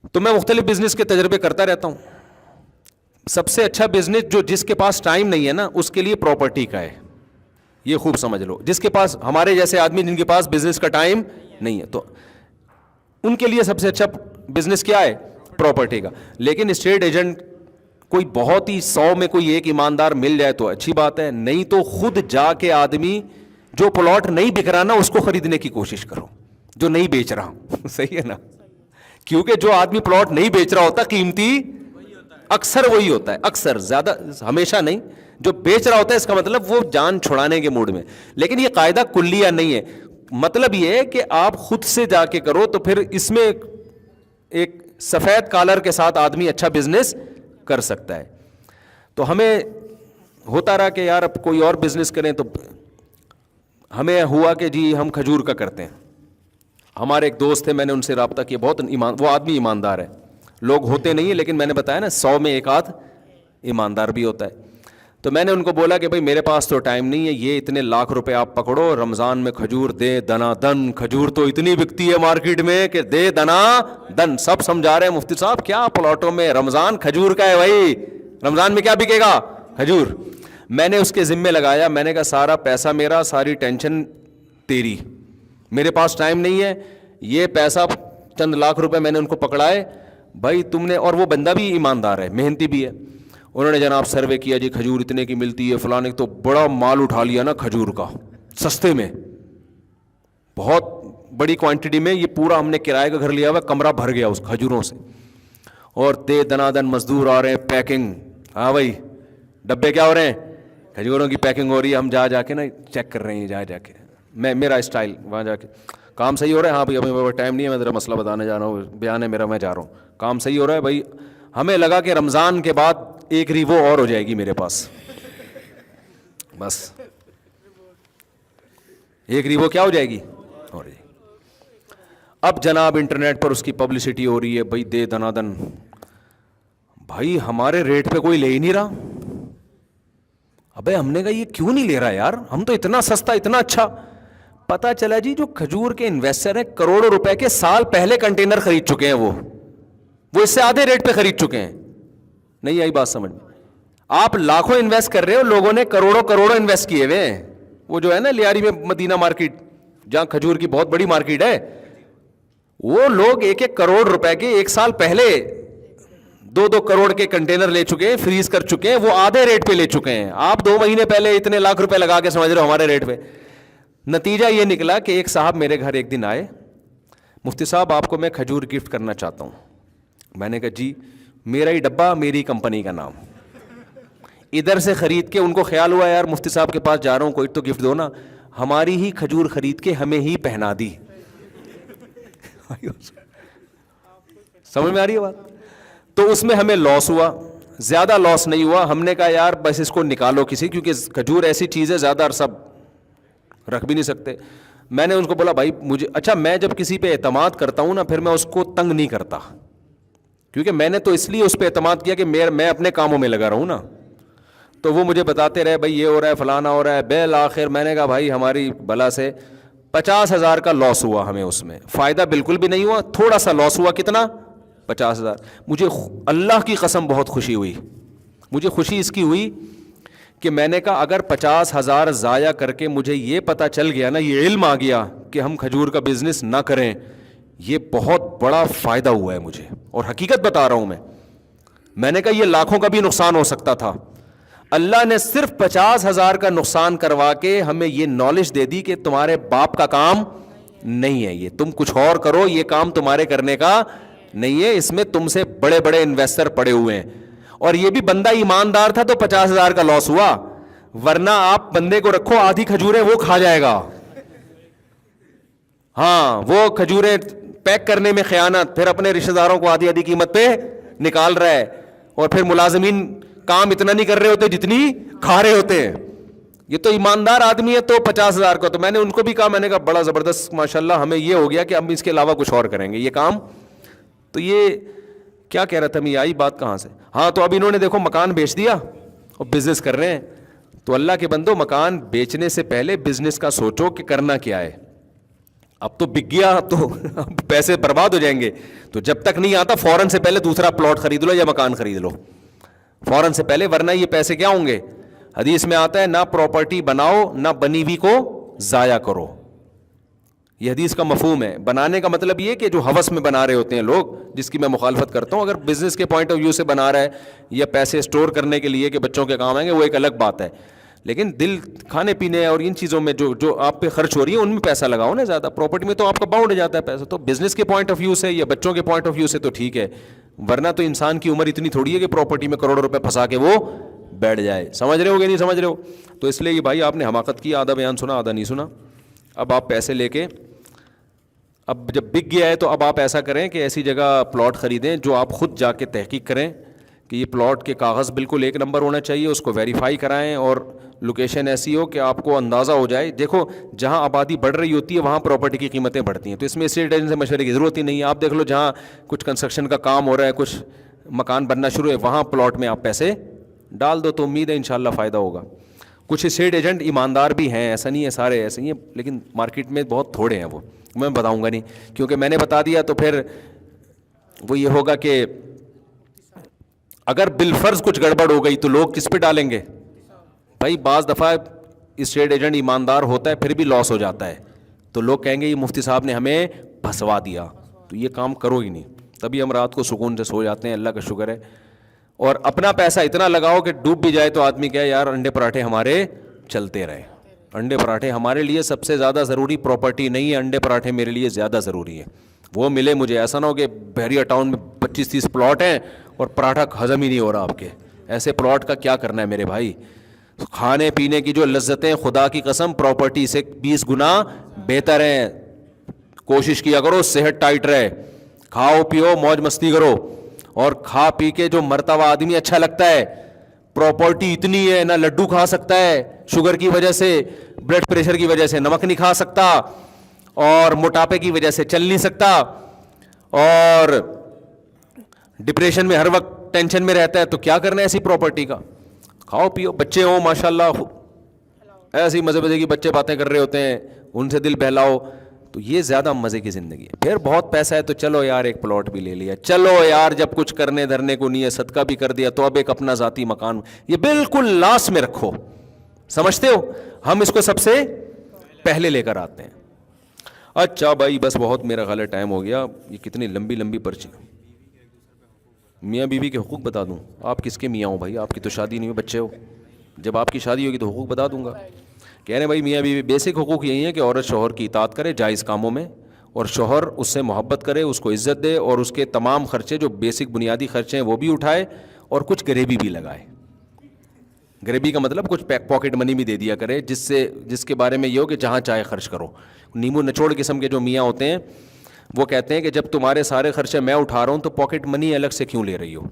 تو میں مختلف بزنس کے تجربے کرتا رہتا ہوں. سب سے اچھا بزنس جو جس کے پاس ٹائم نہیں ہے نا اس کے لیے پراپرٹی کا ہے. یہ خوب سمجھ لو, جس کے پاس ہمارے جیسے آدمی جن کے پاس بزنس کا ٹائم نہیں ہے تو ان کے لیے سب سے اچھا بزنس کیا ہے؟ پراپرٹی کا. لیکن اسٹیٹ ایجنٹ کوئی بہت ہی 100 میں کوئی ایک ایماندار مل جائے تو اچھی بات ہے, نہیں تو خود جا کے آدمی جو پلاٹ نہیں بک رہا نا اس کو خریدنے کی کوشش کرو, جو نہیں بیچ رہا. صحیح ہے نا, کیونکہ جو آدمی پلاٹ نہیں بیچ رہا ہوتا قیمتی اکثر وہی ہوتا ہے, اکثر, زیادہ ہمیشہ نہیں. جو بیچ رہا ہوتا ہے اس کا مطلب وہ جان چھڑانے کے موڈ میں. لیکن یہ قاعدہ کلیہ نہیں ہے. مطلب یہ ہے کہ آپ خود سے جا کے کرو تو پھر اس میں ایک سفید کالر کے ساتھ آدمی اچھا بزنس کر سکتا ہے. تو ہمیں ہوتا رہا کہ یار اب کوئی اور بزنس کریں, تو ہمیں ہوا کہ جی ہم کھجور کا کرتے ہیں. ہمارے ایک دوست تھے, میں نے ان سے رابطہ کیا, بہت وہ آدمی ایماندار ہے. لوگ ہوتے نہیں ہیں لیکن میں نے بتایا نا 100 میں ایک آدھ ایماندار بھی ہوتا ہے. تو میں نے ان کو بولا کہ بھائی میرے پاس تو ٹائم نہیں ہے, یہ اتنے لاکھ روپے آپ پکڑو, رمضان میں کھجور دے دنا دن. کھجور تو اتنی بکتی ہے مارکیٹ میں کہ دے دنا دن. سب سمجھا رہے ہیں مفتی صاحب کیا پلاٹوں میں, رمضان کھجور کا ہے بھائی, رمضان میں کیا بکے گا؟ کھجور. میں نے اس کے ذمے لگایا, میں نے کہا سارا پیسہ میرا, ساری ٹینشن تیری, میرے پاس ٹائم نہیں ہے. یہ پیسہ چند لاکھ روپے میں نے ان کو پکڑائے بھائی تم نے, اور وہ بندہ بھی ایماندار ہے, محنتی بھی ہے. انہوں نے جناب سروے کیا, جی کھجور اتنے کی ملتی ہے فلانے, تو بڑا مال اٹھا لیا نا کھجور کا سستے میں, بہت بڑی کوانٹٹی میں. یہ پورا ہم نے کرائے کا گھر لیا ہوا, کمرہ بھر گیا اس کھجوروں سے. اور دے دنادن مزدور آ رہے ہیں, پیکنگ, ہاں بھائی ڈبے کیا ہو رہے ہیں, کھجوروں کی پیکنگ ہو رہی ہے. ہم جا کے نا چیک کر رہے ہیں, جا کے میرا اسٹائل وہاں جا کے, کام صحیح ہو رہا ہے؟ ہاں بھائی ابھی میرے ٹائم نہیں ہے, میں ذرا مسئلہ بتانے جا رہا ہوں, بیان ہے میرا, میں جا رہا ہوں. کام صحیح ہو رہا ہے بھائی. ہمیں لگا کہ رمضان کے بعد ایک ریوو اور ہو جائے گی میرے پاس, بس ایک ریوو کیا ہو جائے گی, ہو رہی. اب جناب انٹرنیٹ پر اس کی پبلسٹی ہو رہی ہے, بھائی دے دنادن. بھائی ہمارے ریٹ پہ کوئی لے ہی نہیں رہا. ابے ہم نے کہا یہ کیوں نہیں لے رہا یار, ہم تو اتنا سستا اتنا اچھا. پتا چلا جی جو کھجور کے انویسٹر ہیں کروڑوں روپے کے سال پہلے کنٹینر خرید چکے ہیں, وہ اس سے آدھے ریٹ پہ خرید چکے ہیں. نہیں آئی بات سمجھ میں؟ آپ لاکھوں انویسٹ کر رہے ہو, لوگوں نے کروڑوں انویسٹ کیے ہوئے ہیں. وہ جو ہے نا لیاری میں مدینہ مارکیٹ, جہاں کھجور کی بہت بڑی مارکیٹ ہے, وہ لوگ 1-1 کروڑ روپے کے ایک سال پہلے 2-2 کروڑ کے کنٹینر لے چکے ہیں, فریز کر چکے ہیں, وہ آدھے ریٹ پہ لے چکے ہیں. آپ 2 مہینے پہلے اتنے لاکھ روپے لگا کے سمجھ رہے ہو ہمارے ریٹ پہ. نتیجہ یہ نکلا کہ ایک صاحب میرے گھر ایک دن آئے, مفتی صاحب آپ کو میں کھجور گفٹ کرنا چاہتا ہوں. میں نے کہا جی, میرا ہی ڈبہ میری کمپنی کا نام, ادھر سے خرید کے. ان کو خیال ہوا یار مفتی صاحب کے پاس جا رہا ہوں, کوئی تو گفٹ دو نا. ہماری ہی کھجور خرید کے ہمیں ہی پہنا دی. سمجھ میں آ رہی ہے بات؟ تو اس میں ہمیں لاس ہوا, زیادہ لاس نہیں ہوا. ہم نے کہا یار بس اس کو نکالو کسی, کیونکہ کھجور ایسی چیز ہے زیادہ عرصہ رکھ بھی نہیں سکتے. میں نے ان کو بولا بھائی مجھے, اچھا میں جب کسی پہ اعتماد کرتا ہوں نا پھر میں اس کو تنگ نہیں کرتا, کیونکہ میں نے تو اس لیے اس پہ اعتماد کیا کہ میں اپنے کاموں میں لگا رہوں نا. تو وہ مجھے بتاتے رہے بھائی یہ ہو رہا ہے فلانا ہو رہا ہے. بالآخر میں نے کہا بھائی ہماری بلا سے 50,000 کا لاس ہوا ہمیں, اس میں فائدہ بالکل بھی نہیں ہوا, تھوڑا سا لاس ہوا. کتنا؟ 50,000. مجھے اللہ کی قسم بہت خوشی ہوئی. مجھے خوشی اس کی ہوئی کہ میں نے کہا اگر 50,000 ضائع کر کے مجھے یہ پتہ چل گیا نا, یہ علم آ گیا کہ ہم کھجور کا بزنس نہ کریں, یہ بہت بڑا فائدہ ہوا ہے مجھے, اور حقیقت بتا رہا ہوں میں نے کہا یہ لاکھوں کا بھی نقصان ہو سکتا تھا. اللہ نے صرف 50,000 کا نقصان کروا کے ہمیں یہ نالج دے دی کہ تمہارے باپ کا کام نہیں ہے یہ, تم کچھ اور کرو, یہ کام تمہارے کرنے کا نہیں ہے, اس میں تم سے بڑے بڑے انویسٹر پڑے ہوئے ہیں. اور یہ بھی بندہ ایماندار تھا تو 50,000 کا لاس ہوا, ورنہ آپ بندے کو رکھو آدھی کھجوریں وہ کھا جائے گا. ہاں, وہ کھجوریں پیک کرنے میں خیانت, پھر اپنے رشتہ داروں کو آدھی آدھی قیمت پہ نکال رہا ہے, اور پھر ملازمین کام اتنا نہیں کر رہے ہوتے جتنی کھا رہے ہوتے ہیں. یہ تو ایماندار آدمی ہے تو 50,000 کا. تو میں نے ان کو بھی کہا, میں نے کہا بڑا زبردست ماشاءاللہ, ہمیں یہ ہو گیا کہ ہم اس کے علاوہ کچھ اور کریں گے یہ کام. تو یہ کیا کہہ رہا تھا میں, آئی بات کہاں سے؟ ہاں, تو اب انہوں نے دیکھو مکان بیچ دیا اور بزنس کر رہے ہیں. تو اللہ کے بندو, مکان بیچنے سے پہلے بزنس کا سوچو کہ کرنا کیا ہے. اب تو بک گیا تو پیسے برباد ہو جائیں گے. تو جب تک نہیں آتا فوراً سے پہلے دوسرا پلاٹ خرید لو یا مکان خرید لو فوراً سے پہلے, ورنہ یہ پیسے کیا ہوں گے. حدیث میں آتا ہے نہ پراپرٹی بناؤ نہ بنی ہوئی کو ضائع کرو. یہ حدیث کا مفہوم ہے. بنانے کا مطلب یہ کہ جو ہوس میں بنا رہے ہوتے ہیں لوگ, جس کی میں مخالفت کرتا ہوں. اگر بزنس کے پوائنٹ آف ویو سے بنا رہا ہے یا پیسے اسٹور کرنے کے لیے کہ بچوں کے کام آئیں گے, وہ ایک الگ بات ہے. لیکن دل کھانے پینے اور ان چیزوں میں جو آپ پہ خرچ ہو رہی ہے ان میں پیسہ لگاؤ نا زیادہ. پراپرٹی میں تو آپ کا باؤنڈ ہو جاتا ہے پیسہ. تو بزنس کے پوائنٹ آف ویو سے یا بچوں کے پوائنٹ آف ویو سے تو ٹھیک ہے, ورنہ تو انسان کی عمر اتنی تھوڑی ہے کہ پراپرٹی میں کروڑوں روپے پھنسا کے وہ بیٹھ جائے. سمجھ رہے ہو کہ نہیں سمجھ رہے ہو؟ تو اس لیے یہ بھائی آپ نے حماقت کی, آدھا بیان سنا آدھا نہیں سنا. اب آپ پیسے لے کے, اب جب بک گیا ہے تو اب آپ ایسا کریں کہ ایسی جگہ پلاٹ خریدیں جو آپ خود جا کے تحقیق کریں کہ یہ پلاٹ کے کاغذ بالکل ایک نمبر ہونا چاہیے, اس کو ویریفائی کرائیں, اور لوکیشن ایسی ہو کہ آپ کو اندازہ ہو جائے. دیکھو جہاں آبادی بڑھ رہی ہوتی ہے وہاں پراپرٹی کی قیمتیں بڑھتی ہیں, تو اس میں اسٹیٹ ایجنٹ سے مشورے کی ضرورت ہی نہیں ہے. آپ دیکھ لو جہاں کچھ کنسٹرکشن کا کام ہو رہا ہے, کچھ مکان بننا شروع ہے, وہاں پلاٹ میں آپ پیسے ڈال دو تو امید ہے انشاءاللہ فائدہ ہوگا. کچھ اسٹیٹ ایجنٹ ایماندار بھی ہیں, ایسا نہیں ہے سارے ایسے ہی ہیں, لیکن مارکیٹ میں بہت تھوڑے ہیں. وہ میں بتاؤں گا نہیں, کیونکہ میں نے بتا دیا تو پھر وہ یہ ہوگا کہ اگر بالفرض کچھ گڑبڑ ہو گئی تو لوگ کس پہ ڈالیں گے بھائی. بعض دفعہ اسٹیٹ ایجنٹ ایماندار ہوتا ہے پھر بھی لاس ہو جاتا ہے, تو لوگ کہیں گے یہ مفتی صاحب نے ہمیں پھنسوا دیا. تو یہ کام کرو ہی نہیں, تبھی ہم رات کو سکون سے سو جاتے ہیں, اللہ کا شکر ہے. اور اپنا پیسہ اتنا لگاؤ کہ ڈوب بھی جائے تو آدمی کہے یار انڈے پراٹھے ہمارے چلتے رہے. انڈے پراٹھے ہمارے لیے سب سے زیادہ ضروری پراپرٹی نہیں ہے, انڈے پراٹھے میرے لیے زیادہ ضروری ہے. وہ ملے مجھے, ایسا نہ ہو کہ بحریہ ٹاؤن میں 25-30 پلاٹ ہیں اور پراٹھا ہضم ہی نہیں ہو رہا آپ کے. ایسے پلاٹ کا کیا کرنا ہے میرے بھائی. کھانے پینے کی جو لذتیں خدا کی قسم پراپرٹی سے 20 گنا بہتر ہیں. کوشش کیا کرو صحت ٹائٹ رہے, کھاؤ پیو موج مستی کرو, اور کھا پی کے جو مرتا ہوا آدمی اچھا لگتا ہے. پراپرٹی اتنی ہے نہ لڈو کھا سکتا ہے شوگر کی وجہ سے, بلڈ پریشر کی وجہ سے نمک نہیں کھا سکتا, اور موٹاپے کی وجہ سے چل نہیں سکتا, اور ڈپریشن میں ہر وقت ٹینشن میں رہتا ہے. تو کیا کرنا ہے ایسی پراپرٹی کا. کھاؤ پیو, بچے ہوں ماشاءاللہ ایسی مزے مزے کی بچے باتیں کر رہے ہوتے ہیں, ان سے دل بہلاؤ, تو یہ زیادہ مزے کی زندگی ہے. پھر بہت پیسہ ہے تو چلو یار ایک پلاٹ بھی لے لیا, چلو یار جب کچھ کرنے دھرنے کو نہیں ہے صدقہ بھی کر دیا تو اب ایک اپنا ذاتی مکان, یہ بالکل لاس میں رکھو. سمجھتے ہو, ہم اس کو سب سے پہلے لے کر آتے ہیں. اچھا بھائی بس بہت میرا غلط ٹائم ہو گیا. یہ کتنی لمبی لمبی پرچی. میاں بیوی کے حقوق بتا دوں؟ آپ کس کے میاں ہو بھائی, آپ کی تو شادی نہیں ہوئی, بچے ہو. جب آپ کی شادی ہوگی تو حقوق بتا دوں گا. کہہ رہے ہیں بھائی میاں بیوی بیسک حقوق یہی ہے کہ عورت شوہر کی اطاعت کرے جائز کاموں میں, اور شوہر اس سے محبت کرے, اس کو عزت دے, اور اس کے تمام خرچے جو بیسک بنیادی خرچے ہیں وہ بھی اٹھائے, اور کچھ غریبی بھی لگائے. غریبی کا مطلب کچھ پاکٹ منی بھی دے دیا کرے, جس کے بارے میں یہ ہو کہ جہاں چاہے خرچ کرو. نیمو نچوڑ قسم کے جو میاں ہوتے ہیں وہ کہتے ہیں کہ جب تمہارے سارے خرچے میں اٹھا رہا ہوں تو پاکٹ منی الگ سے کیوں لے رہی ہو.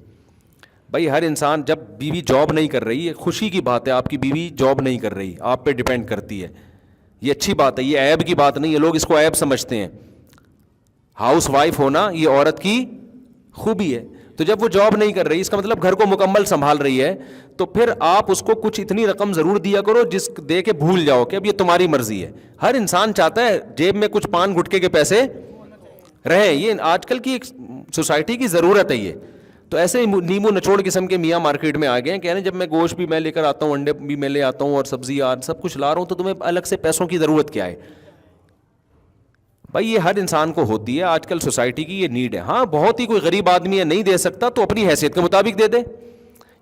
بھائی ہر انسان, جب بیوی جاب نہیں کر رہی ہے, خوشی کی بات ہے, آپ کی بیوی جاب نہیں کر رہی, آپ پہ ڈیپینڈ کرتی ہے, یہ اچھی بات ہے, یہ عیب کی بات نہیں ہے. لوگ اس کو عیب سمجھتے ہیں. ہاؤس وائف ہونا یہ عورت کی خوبی ہے. تو جب وہ جاب نہیں کر رہی, اس کا مطلب گھر کو مکمل سنبھال رہی ہے, تو پھر آپ اس کو کچھ اتنی رقم ضرور دیا کرو جس دے کے بھول جاؤ کہ اب یہ تمہاری مرضی ہے. ہر انسان چاہتا ہے جیب میں کچھ پان گٹکے کے پیسے رہیں, یہ آج کل کی ایک سوسائٹی کی ضرورت ہے یہ. تو ایسے نیمو نچوڑ قسم کے میاں مارکیٹ میں آ گئے ہیں, کہہ رہے ہیں جب میں گوشت بھی میں لے کر آتا ہوں, انڈے بھی میں لے آتا ہوں, اور سبزی سب کچھ لا رہا ہوں, تو تمہیں الگ سے پیسوں کی ضرورت کیا ہے. بھائی یہ ہر انسان کو ہوتی ہے, آج کل سوسائٹی کی یہ نیڈ ہے. ہاں بہت ہی کوئی غریب آدمی ہے نہیں دے سکتا تو اپنی حیثیت کے مطابق دے دے.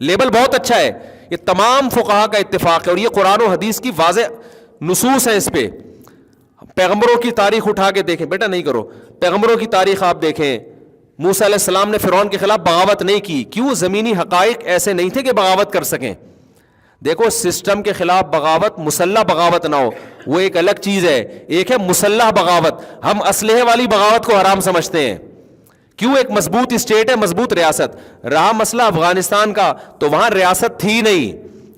لیبل بہت اچھا ہے, یہ تمام فقہا کا اتفاق ہے, اور یہ قرآن و حدیث کی واضح نصوص ہیں اس پہ. پیغمبروں کی تاریخ اٹھا کے دیکھیں, بیٹا نہیں کرو, پیغمبروں کی تاریخ آپ دیکھیں. موسیٰ علیہ السلام نے فرعون کے خلاف بغاوت نہیں کی, کیوں؟ زمینی حقائق ایسے نہیں تھے کہ بغاوت کر سکیں. دیکھو سسٹم کے خلاف بغاوت مسلح بغاوت نہ ہو, وہ ایک الگ چیز ہے. ایک ہے مسلح بغاوت, ہم اسلحے والی بغاوت کو حرام سمجھتے ہیں. کیوں؟ ایک مضبوط اسٹیٹ ہے, مضبوط ریاست. رہا مسئلہ افغانستان کا, تو وہاں ریاست تھی نہیں,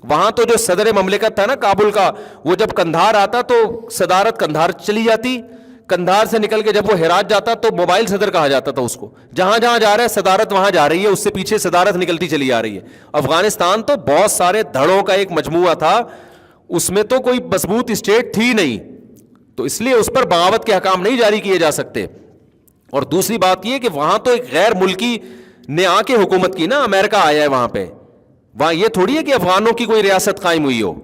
وہاں تو جو صدر مملکت تھا نا کابل کا, وہ جب قندھار آتا تو صدارت قندھار چلی جاتی, قندھار سے نکل کے جب وہ ہرات جاتا تو موبائل صدر کہا جاتا تھا اس کو. جہاں جہاں جا رہا ہے صدارت وہاں جا رہی ہے, اس سے پیچھے صدارت نکلتی چلی جا رہی ہے. افغانستان تو بہت سارے دھڑوں کا ایک مجموعہ تھا, اس میں تو کوئی مضبوط اسٹیٹ تھی نہیں, تو اس لیے اس پر بغاوت کے احکام نہیں جاری کیے جا سکتے. اور دوسری بات یہ کہ وہاں تو ایک غیر ملکی نے آ کے حکومت کی نا, امریکہ آیا ہے وہاں پہ, وہاں یہ تھوڑی ہے کہ افغانوں کی کوئی ریاست قائم ہوئی ہو.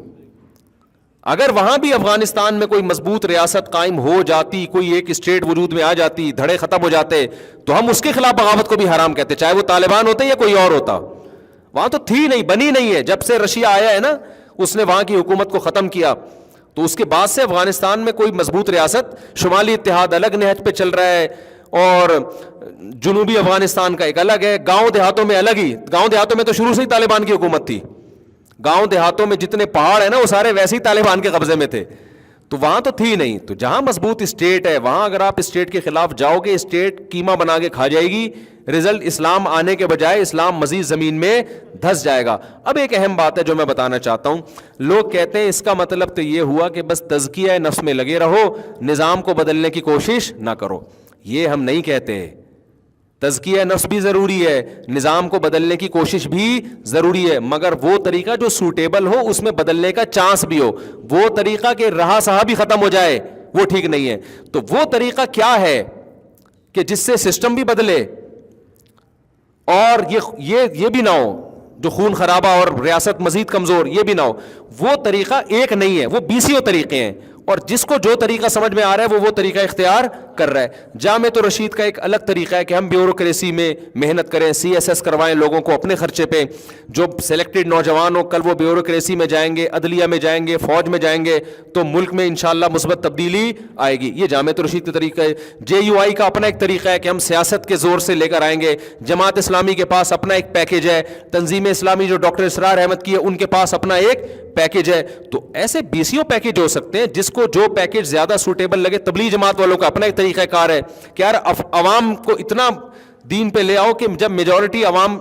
اگر وہاں بھی افغانستان میں کوئی مضبوط ریاست قائم ہو جاتی, کوئی ایک اسٹیٹ وجود میں آ جاتی, دھڑے ختم ہو جاتے, تو ہم اس کے خلاف بغاوت کو بھی حرام کہتے, چاہے وہ طالبان ہوتے یا کوئی اور ہوتا. وہاں تو تھی نہیں, بنی نہیں ہے. جب سے رشیا آیا ہے نا, اس نے وہاں کی حکومت کو ختم کیا, تو اس کے بعد سے افغانستان میں کوئی مضبوط ریاست, شمالی اتحاد الگ نہج پہ چل رہا ہے, اور جنوبی افغانستان کا ایک الگ ہے. گاؤں دیہاتوں میں الگ ہی, گاؤں دیہاتوں میں تو شروع سے ہی طالبان کی حکومت تھی. گاؤں دیہاتوں میں جتنے پہاڑ ہیں نا وہ سارے ویسے ہی طالبان کے قبضے میں تھے, تو وہاں تو تھی نہیں. تو جہاں مضبوط اسٹیٹ ہے وہاں اگر آپ اسٹیٹ کے خلاف جاؤ گے, اسٹیٹ کیما بنا کے کھا جائے گی, رزلٹ اسلام آنے کے بجائے اسلام مزید زمین میں دھس جائے گا. اب ایک اہم بات ہے جو میں بتانا چاہتا ہوں, لوگ کہتے ہیں اس کا مطلب تو یہ ہوا کہ بس تزکیہ نفس میں لگے رہو, نظام کو بدلنے کی کوشش نہ کرو. یہ ہم نہیں کہتے. تزکیہ نفس بھی ضروری ہے, نظام کو بدلنے کی کوشش بھی ضروری ہے, مگر وہ طریقہ جو سوٹیبل ہو, اس میں بدلنے کا چانس بھی ہو. وہ طریقہ کہ رہا سہا بھی ختم ہو جائے وہ ٹھیک نہیں ہے. تو وہ طریقہ کیا ہے کہ جس سے سسٹم بھی بدلے اور یہ بھی نہ ہو جو خون خرابہ اور ریاست مزید کمزور, یہ بھی نہ ہو. وہ طریقہ ایک نہیں ہے, وہ 20 طریقے ہیں, اور جس کو جو طریقہ سمجھ میں آ رہا ہے وہ طریقہ اختیار کر رہا ہے. جامع رشید کا ایک الگ طریقہ ہے کہ ہم بیوروکریسی میں محنت کریں, CSS کروائیں لوگوں کو اپنے خرچے پہ, جو سلیکٹڈ نوجوان ہو کل وہ بیوروکریسی میں جائیں گے, عدلیہ میں جائیں گے, فوج میں جائیں گے, تو ملک میں انشاءاللہ مثبت تبدیلی آئے گی. یہ جامع رشید کا طریقہ ہے. JUI کا اپنا ایک طریقہ ہے کہ ہم سیاست کے زور سے لے کر آئیں گے. جماعت اسلامی کے پاس اپنا ایک پیکیج ہے. تنظیم اسلامی جو ڈاکٹر اسرار احمد کی ہے ان کے پاس اپنا ایک پیکیج ہے. تو ایسے 20 پیکیج ہو سکتے ہیں, جس کو جو پیکیج زیادہ سوٹیبل لگے. تبلیغ جماعت والوں کا اپنا ایک طریقہ کار ہے کہ یار عوام کو اتنا دین پہ لے آؤ کہ جب میجورٹی عوام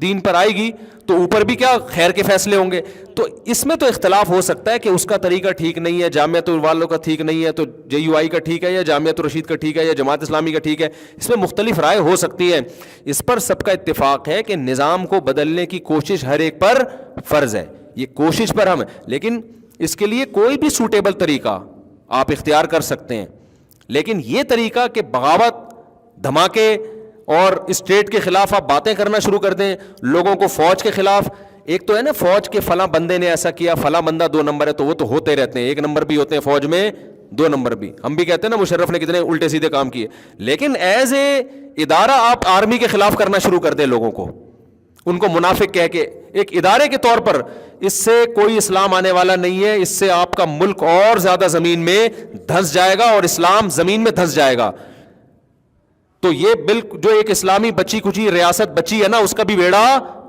دین پر آئے گی تو اوپر بھی کیا خیر کے فیصلے ہوں گے. تو اس میں تو اختلاف ہو سکتا ہے کہ اس کا طریقہ ٹھیک نہیں ہے, جامعۃ والوں کا ٹھیک نہیں ہے, تو JUI کا ٹھیک ہے, یا جامعۃ رشید کا ٹھیک ہے, یا جماعت اسلامی کا ٹھیک ہے. اس میں مختلف رائے ہو سکتی ہے. اس پر سب کا اتفاق ہے کہ نظام کو بدلنے کی کوشش ہر ایک پر فرض ہے. یہ کوشش پر ہم ہے, لیکن اس کے لیے کوئی بھی سوٹیبل طریقہ آپ اختیار کر سکتے ہیں. لیکن یہ طریقہ کہ بغاوت, دھماکے اور اسٹیٹ کے خلاف آپ باتیں کرنا شروع کر دیں, لوگوں کو فوج کے خلاف, ایک تو ہے نا فوج کے فلاں بندے نے ایسا کیا, فلاں بندہ 2 نمبر ہے, تو وہ تو ہوتے رہتے ہیں, 1 نمبر بھی ہوتے ہیں فوج میں, 2 نمبر بھی. ہم بھی کہتے ہیں نا مشرف نے کتنے الٹے سیدھے کام کیے, لیکن ایز اے ادارہ آپ آرمی کے خلاف کرنا شروع کر دیں لوگوں کو, ان کو منافق کہہ کے, ایک ادارے کے طور پر, اس سے کوئی اسلام آنے والا نہیں ہے. اس سے آپ کا ملک اور زیادہ زمین میں دھنس جائے گا اور اسلام زمین میں دھنس جائے گا. تو یہ بالکل جو ایک اسلامی بچی کچی ریاست بچی ہے نا, اس کا بھی بیڑا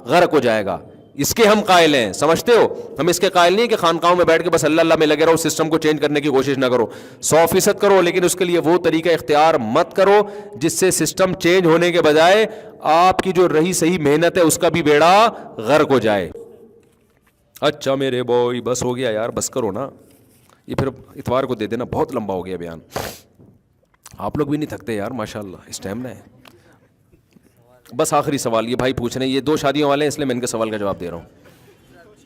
غرق ہو جائے گا. اس کے ہم قائل ہیں, سمجھتے ہو, ہم اس کے قائل نہیں کہ خانقاہوں میں بیٹھ کے بس اللہ اللہ میں لگے رہو, سسٹم کو چینج کرنے کی کوشش نہ کرو. 100% کرو, لیکن اس کے لیے وہ طریقہ اختیار مت کرو جس سے سسٹم چینج ہونے کے بجائے آپ کی جو رہی صحیح محنت ہے اس کا بھی بیڑا غرق ہو جائے. اچھا میرے بوئی بس ہو گیا یار, بس کرو نا, یہ پھر اتوار کو دے دینا, بہت لمبا ہو گیا بیان. آپ لوگ بھی نہیں تھکتے یار ماشاءاللہ, اس ٹائم نہ ہے. بس آخری سوال, یہ بھائی پوچھ رہے ہیں, یہ 2 شادیوں والے ہیں اس لیے میں ان کے سوال کا جواب دے رہا ہوں,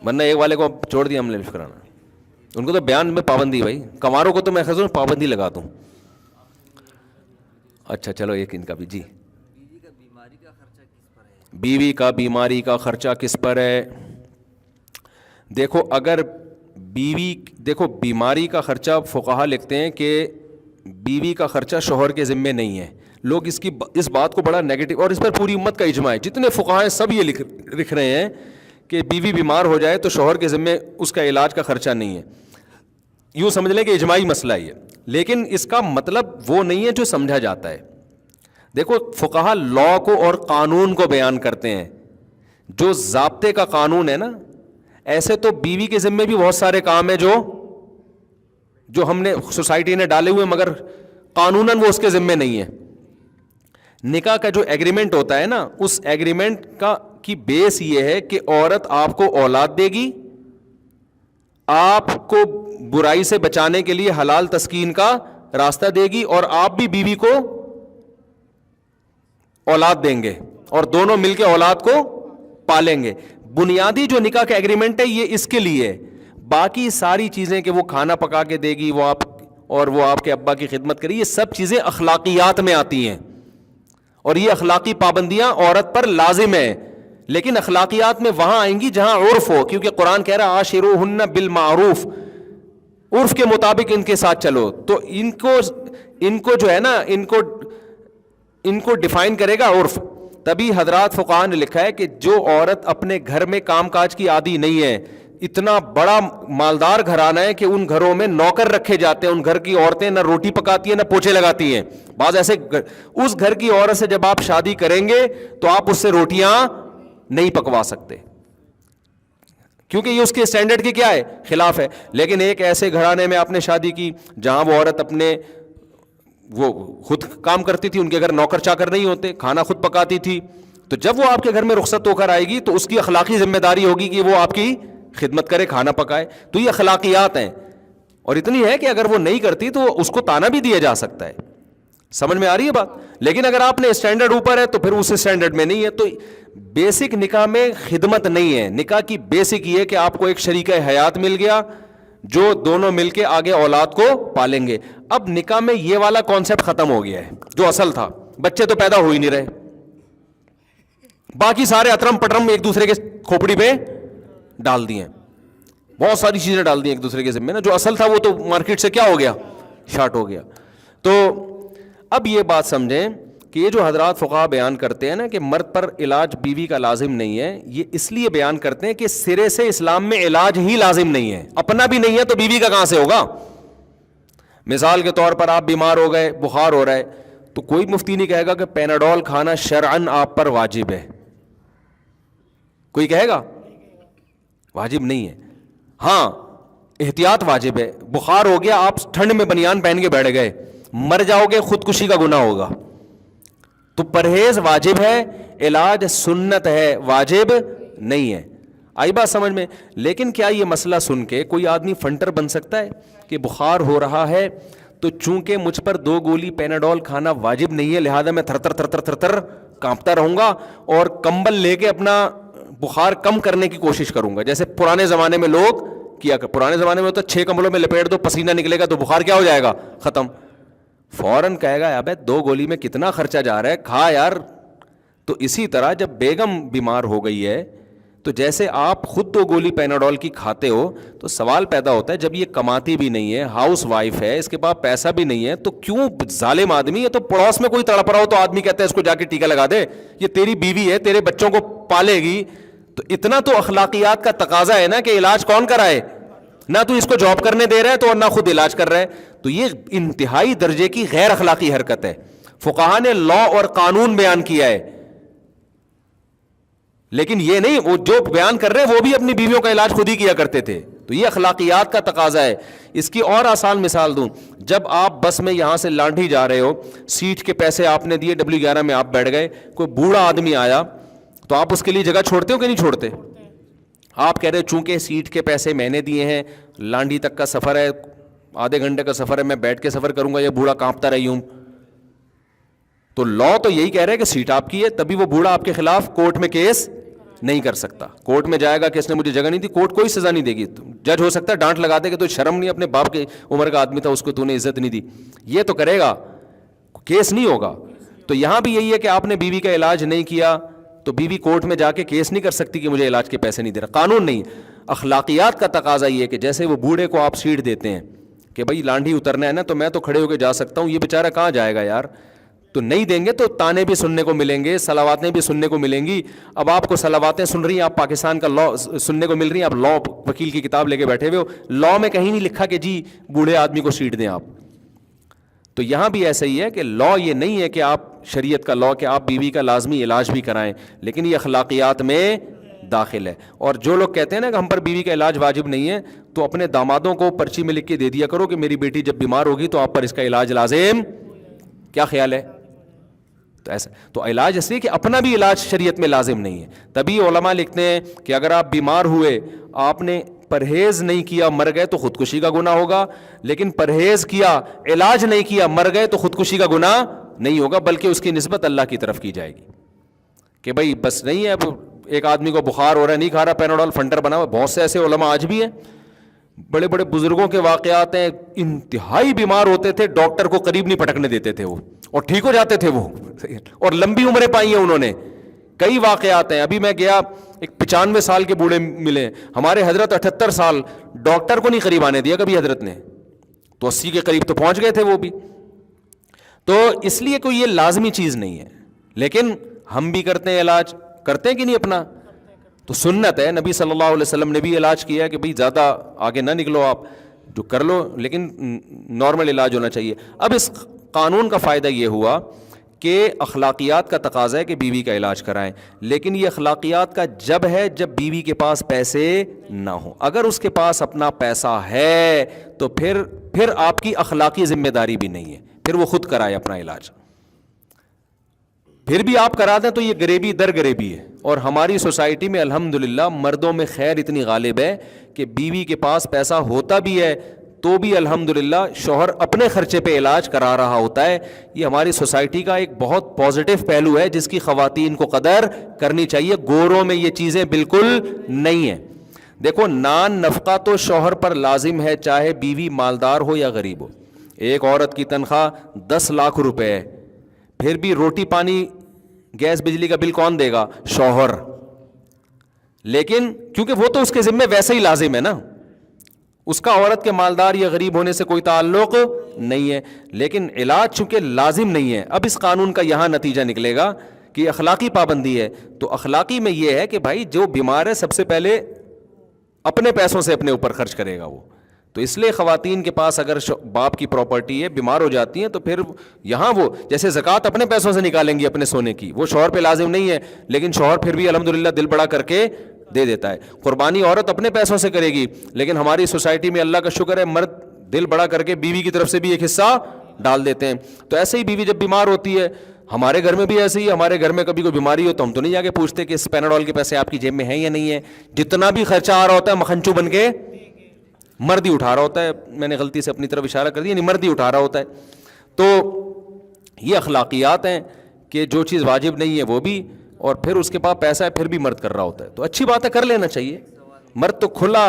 ورنہ ایک والے کو چھوڑ دیا ہم نے فکرانا. ان کو تو بیان میں پابندی, بھائی کنواروں کو تو میں خزوں پابندی لگا دوں. اچھا چلو ایک ان کا بھی, جی بیوی کا بیماری کا خرچہ کس پر ہے. دیکھو اگر دیکھو بیماری کا خرچہ فقہا لکھتے ہیں کہ بیوی کا خرچہ شوہر کے ذمے نہیں ہے. لوگ اس بات کو بڑا نیگیٹو, اور اس پر پوری امت کا اجماع ہے, جتنے فقہا ہیں سب یہ لکھ رہے ہیں کہ بیوی بیمار ہو جائے تو شوہر کے ذمے اس کا علاج کا خرچہ نہیں ہے. یوں سمجھ لیں کہ اجماعی مسئلہ ہے, لیکن اس کا مطلب وہ نہیں ہے جو سمجھا جاتا ہے. دیکھو فقہا لا کو اور قانون کو بیان کرتے ہیں, جو ضابطے کا قانون ہے نا, ایسے تو بیوی کے ذمے بھی بہت سارے کام ہیں جو ہم نے سوسائٹی نے ڈالے ہوئے, مگر قانوناً وہ اس کے ذمے نہیں ہے. نکاح کا جو ایگریمنٹ ہوتا ہے نا, اس ایگریمنٹ کی بیس یہ ہے کہ عورت آپ کو اولاد دے گی, آپ کو برائی سے بچانے کے لیے حلال تسکین کا راستہ دے گی, اور آپ بھی بیوی کو اولاد دیں گے, اور دونوں مل کے اولاد کو پالیں گے. بنیادی جو نکاح کا ایگریمنٹ ہے یہ اس کے لیے. باقی ساری چیزیں کہ وہ کھانا پکا کے دے گی, وہ آپ کے ابا کی خدمت کرے, یہ سب چیزیں اخلاقیات میں آتی ہیں, اور یہ اخلاقی پابندیاں عورت پر لازم ہیں. لیکن اخلاقیات میں وہاں آئیں گی جہاں عرف ہو, کیونکہ قرآن کہہ رہا عاشروہن بالمعروف, عرف کے مطابق ان کے ساتھ چلو. تو ان کو جو ہے نا, ان کو ڈیفائن کرے گا عرف. تبھی حضرات فقہاء نے لکھا ہے کہ جو عورت اپنے گھر میں کام کاج کی عادی نہیں ہے, اتنا بڑا مالدار گھرانہ ہے کہ ان گھروں میں نوکر رکھے جاتے ہیں, ان گھر کی عورتیں نہ روٹی پکاتی ہیں نہ پوچھے لگاتی ہیں. بعض ایسے اس گھر کی عورت سے جب آپ شادی کریں گے تو آپ اس سے روٹیاں نہیں پکوا سکتے, کیونکہ یہ اس کے اسٹینڈرڈ کی کیا ہے, خلاف ہے. لیکن ایک ایسے گھرانے میں آپ نے شادی کی جہاں وہ عورت وہ خود کام کرتی تھی, ان کے گھر نوکر چاکر نہیں ہوتے, کھانا خود پکاتی تھی, تو جب وہ آپ کے گھر میں رخصت ہو کر آئے گی تو اس کی اخلاقی ذمہ داری ہوگی کہ وہ آپ کی خدمت کرے, کھانا پکائے. تو یہ اخلاقیات ہیں, اور اتنی ہے کہ اگر وہ نہیں کرتی تو اس کو تانا بھی دیا جا سکتا ہے. سمجھ میں آ رہی ہے بات؟ لیکن اگر آپ نے اسٹینڈرڈ اوپر ہے تو پھر اس اسٹینڈرڈ میں نہیں ہے. تو بیسک نکاح میں خدمت نہیں ہے. نکاح کی بیسک یہ کہ آپ کو ایک شریکہ حیات مل گیا جو دونوں مل کے آگے اولاد کو پالیں گے. اب نکاح میں یہ والا کانسیپٹ ختم ہو گیا ہے جو اصل تھا. بچے تو پیدا ہو ہی نہیں رہے, باقی سارے اترم پٹرم ایک دوسرے کے کھوپڑی پہ ڈال دیے, بہت ساری چیزیں ڈال دی ایک دوسرے کے ذمہ نا. جو اصل تھا وہ تو مارکیٹ سے کیا ہو گیا, شارٹ ہو گیا. تو اب یہ بات سمجھیں کہ یہ جو حضرات فقہاء بیان کرتے ہیں نا کہ مرد پر علاج بیوی کا لازم نہیں ہے, یہ اس لیے بیان کرتے ہیں کہ سرے سے اسلام میں علاج ہی لازم نہیں ہے. اپنا بھی نہیں ہے تو بیوی کا کہاں سے ہوگا؟ مثال کے طور پر آپ بیمار ہو گئے, بخار ہو رہا ہے, تو کوئی مفتی نہیں کہے گا کہ پیناڈول کھانا شرعن آپ پر واجب ہے. کوئی کہے گا؟ واجب نہیں ہے. ہاں احتیاط واجب ہے. بخار ہو گیا, آپ ٹھنڈ میں بنیان پہن کے بیٹھ گئے, مر جاؤ گے, خودکشی کا گناہ ہوگا. تو پرہیز واجب ہے, علاج سنت ہے, واجب نہیں ہے. آئی بات سمجھ میں؟ لیکن کیا یہ مسئلہ سن کے کوئی آدمی فنٹر بن سکتا ہے کہ بخار ہو رہا ہے تو چونکہ مجھ پر 2 گولی پیناڈول کھانا واجب نہیں ہے لہذا میں تھر تھر کانپتا رہوں گا اور کمبل لے کے اپنا بخار کم کرنے کی کوشش کروں گا, جیسے پرانے زمانے میں لوگ کیا کہ پرانے زمانے میں ہوتا 6 کمبلوں میں لپیٹ دو, پسینہ نکلے گا تو بخار کیا ہو جائے گا, ختم. فوراً کہے گا ابے 2 گولی میں کتنا خرچہ جا رہا ہے, کھا یار. تو اسی طرح جب بیگم بیمار ہو گئی ہے تو جیسے آپ خود 2 گولی پیناڈول کی کھاتے ہو تو سوال پیدا ہوتا ہے جب یہ کماتی بھی نہیں ہے, ہاؤس وائف ہے, اس کے پاس پیسہ بھی نہیں ہے, تو کیوں ظالم آدمی ہے تو پڑوس میں کوئی تڑپ رہا ہو تو آدمی کہتا ہے اس کو جا کے ٹیکا لگا دے, یہ تیری بیوی ہے, تیرے بچوں کو پالے گی. تو اتنا تو اخلاقیات کا تقاضا ہے نا کہ علاج کون کرائے, نہ تو اس کو جاب کرنے دے رہا ہے تو اور نہ خود علاج کر رہا ہے. تو یہ انتہائی درجے کی غیر اخلاقی حرکت ہے. فقہاء نے لا اور قانون بیان کیا ہے, لیکن یہ نہیں وہ جو بیان کر رہے ہیں وہ بھی اپنی بیویوں کا علاج خود ہی کیا کرتے تھے. تو یہ اخلاقیات کا تقاضا ہے. اس کی اور آسان مثال دوں, جب آپ بس میں یہاں سے لانڈھی جا رہے ہو, سیٹ کے پیسے آپ نے دیے, W11 میں آپ بیٹھ گئے, کوئی بوڑھا آدمی آیا تو آپ اس کے لیے جگہ چھوڑتے ہو کہ نہیں چھوڑتے؟ آپ کہہ رہے چونکہ سیٹ کے پیسے میں نے دیے ہیں, لانڈھی تک کا سفر ہے, آدھے گھنٹے کا سفر ہے, میں بیٹھ کے سفر کروں گا, یہ بوڑھا کانپتا رہی ہوں. تو لا تو یہی کہہ رہے کہ سیٹ آپ کی ہے, تبھی وہ بوڑھا آپ کے خلاف کورٹ میں کیس نہیں کر سکتا. کورٹ میں جائے گا کہ اس نے مجھے جگہ نہیں دی, کورٹ کوئی سزا نہیں دے گی. جج ہو سکتا ہے ڈانٹ لگا دے کہ تو شرم نہیں, اپنے باپ کی عمر کا آدمی تھا, اس کو تو نے عزت نہیں دی. یہ تو کرے گا, کیس نہیں ہوگا. تو یہاں بھی یہی ہے کہ آپ نے بیوی کا علاج نہیں کیا تو بیوی کورٹ میں جا کے کیس نہیں کر سکتی کہ مجھے علاج کے پیسے نہیں دے رہا. قانون نہیں. اخلاقیات کا تقاضا یہ ہے کہ جیسے وہ بوڑھے کو آپ سیٹ دیتے ہیں کہ بھائی لانڈھی اترنا ہے نا تو میں تو کھڑے ہو کے جا سکتا ہوں, یہ بیچارہ کہاں جائے گا یار, تو نہیں دیں گے تو تانے بھی سننے کو ملیں گے, صلواتیں بھی سننے کو ملیں گی. اب آپ کو صلواتیں سن رہی ہیں, آپ پاکستان کا لا سننے کو مل رہی ہیں, آپ لا وکیل کی کتاب لے کے بیٹھے ہوئے ہو, لا میں کہیں نہیں لکھا کہ جی بوڑھے آدمی کو سیٹ دیں آپ. تو یہاں بھی ایسا ہی ہے کہ لا یہ نہیں ہے کہ آپ شریعت کا لا کہ آپ بیوی کا لازمی علاج بھی کرائیں, لیکن یہ اخلاقیات میں داخل ہے. اور جو لوگ کہتے ہیں نا کہ ہم پر بیوی کا علاج واجب نہیں ہے, تو اپنے دامادوں کو پرچی میں لکھ کے دے دیا کرو کہ میری بیٹی جب بیمار ہوگی تو آپ پر اس کا علاج لازم. کیا خیال ہے؟ تو ایسا تو علاج اس لیے کہ اپنا بھی علاج شریعت میں لازم نہیں ہے. تبھی علماء لکھتے ہیں کہ اگر آپ بیمار ہوئے, آپ نے پرہیز نہیں کیا, مر گئے تو خودکشی کا گناہ ہوگا, لیکن پرہیز کیا, علاج نہیں کیا, مر گئے تو خودکشی کا گناہ نہیں ہوگا, بلکہ اس کی نسبت اللہ کی طرف کی جائے گی کہ بھائی بس نہیں ہے. اب ایک آدمی کو بخار ہو رہا ہے, نہیں کھا رہا پیناڈول, فنٹر بنا ہوا. بہت سے ایسے علماء آج بھی ہیں, بڑے بڑے بزرگوں کے واقعات ہیں, انتہائی بیمار ہوتے تھے, ڈاکٹر کو قریب نہیں پٹکنے دیتے تھے وہ, اور ٹھیک ہو جاتے تھے وہ, اور لمبی عمریں پائی ہیں انہوں نے. کئی واقعات ہیں. ابھی میں گیا, ایک 95 سال کے بوڑھے ملے, ہمارے حضرت 78 سال, ڈاکٹر کو نہیں قریب آنے دیا کبھی حضرت نے, تو 80 کے قریب تو پہنچ گئے تھے وہ بھی. تو اس لیے کوئی یہ لازمی چیز نہیں ہے, لیکن ہم بھی کرتے ہیں علاج, کرتے ہیں کہ نہیں اپنا, تو سنت ہے. نبی صلی اللہ علیہ وسلم نے بھی علاج کیا کہ بھئی زیادہ آگے نہ نکلو, آپ جو کر لو, لیکن نارمل علاج ہونا چاہیے. اب اس قانون کا فائدہ یہ ہوا کہ اخلاقیات کا تقاضا ہے کہ بیوی کا علاج کرائیں, لیکن یہ اخلاقیات کا جب ہے جب بیوی کے پاس پیسے نہ ہوں. اگر اس کے پاس اپنا پیسہ ہے تو پھر آپ کی اخلاقی ذمہ داری بھی نہیں ہے, پھر وہ خود کرائے اپنا علاج. پھر بھی آپ کرا دیں تو یہ غریبی در غریبی ہے. اور ہماری سوسائٹی میں الحمدللہ مردوں میں خیر اتنی غالب ہے کہ بیوی کے پاس پیسہ ہوتا بھی ہے تو بھی الحمدللہ شوہر اپنے خرچے پہ علاج کرا رہا ہوتا ہے. یہ ہماری سوسائٹی کا ایک بہت پازیٹیو پہلو ہے جس کی خواتین کو قدر کرنی چاہیے. گوروں میں یہ چیزیں بالکل نہیں ہیں. دیکھو, نان نفقہ تو شوہر پر لازم ہے, چاہے بیوی مالدار ہو یا غریب ہو. ایک عورت کی تنخواہ 10 لاکھ روپے ہے, پھر بھی روٹی پانی گیس بجلی کا بل کون دے گا؟ شوہر. لیکن کیونکہ وہ تو اس کے ذمہ ویسے ہی لازم ہے نا, اس کا عورت کے مالدار یا غریب ہونے سے کوئی تعلق نہیں ہے. لیکن علاج چونکہ لازم نہیں ہے. اب اس قانون کا یہاں نتیجہ نکلے گا کہ اخلاقی پابندی ہے. تو اخلاقی میں یہ ہے کہ بھائی جو بیمار ہے سب سے پہلے اپنے پیسوں سے اپنے اوپر خرچ کرے گا وہ. تو اس لیے خواتین کے پاس اگر باپ کی پراپرٹی ہے, بیمار ہو جاتی ہیں, تو پھر یہاں وہ جیسے زکوٰۃ اپنے پیسوں سے نکالیں گی اپنے سونے کی, وہ شوہر پہ لازم نہیں ہے, لیکن شوہر پھر بھی الحمدللہ دل بڑا کر کے دے دیتا ہے. قربانی عورت اپنے پیسوں سے کرے گی, لیکن ہماری سوسائٹی میں اللہ کا شکر ہے مرد دل بڑا کر کے بیوی کی طرف سے بھی ایک حصہ ڈال دیتے ہیں. تو ایسے ہی بیوی جب بیمار ہوتی ہے, ہمارے گھر میں بھی ایسے ہی, ہمارے گھر میں کبھی کوئی بیماری ہو تو ہم تو نہیں جا کے پوچھتے کہ اس پیناڈول کے پیسے آپ کی جیب میں ہیں یا نہیں ہے. جتنا بھی خرچہ آ رہا ہوتا ہے مکھنچو بن کے مرد ہی اٹھا رہا ہوتا ہے. میں نے غلطی سے اپنی طرف اشارہ کر دیا, یعنی مرد ہی اٹھا رہا ہوتا ہے. تو یہ اخلاقیات ہیں کہ جو چیز واجب نہیں ہے وہ بھی, اور پھر اس کے پاس پیسہ ہے پھر بھی مرد کر رہا ہوتا ہے. تو اچھی بات ہے, کر لینا چاہیے. مرد تو کھلا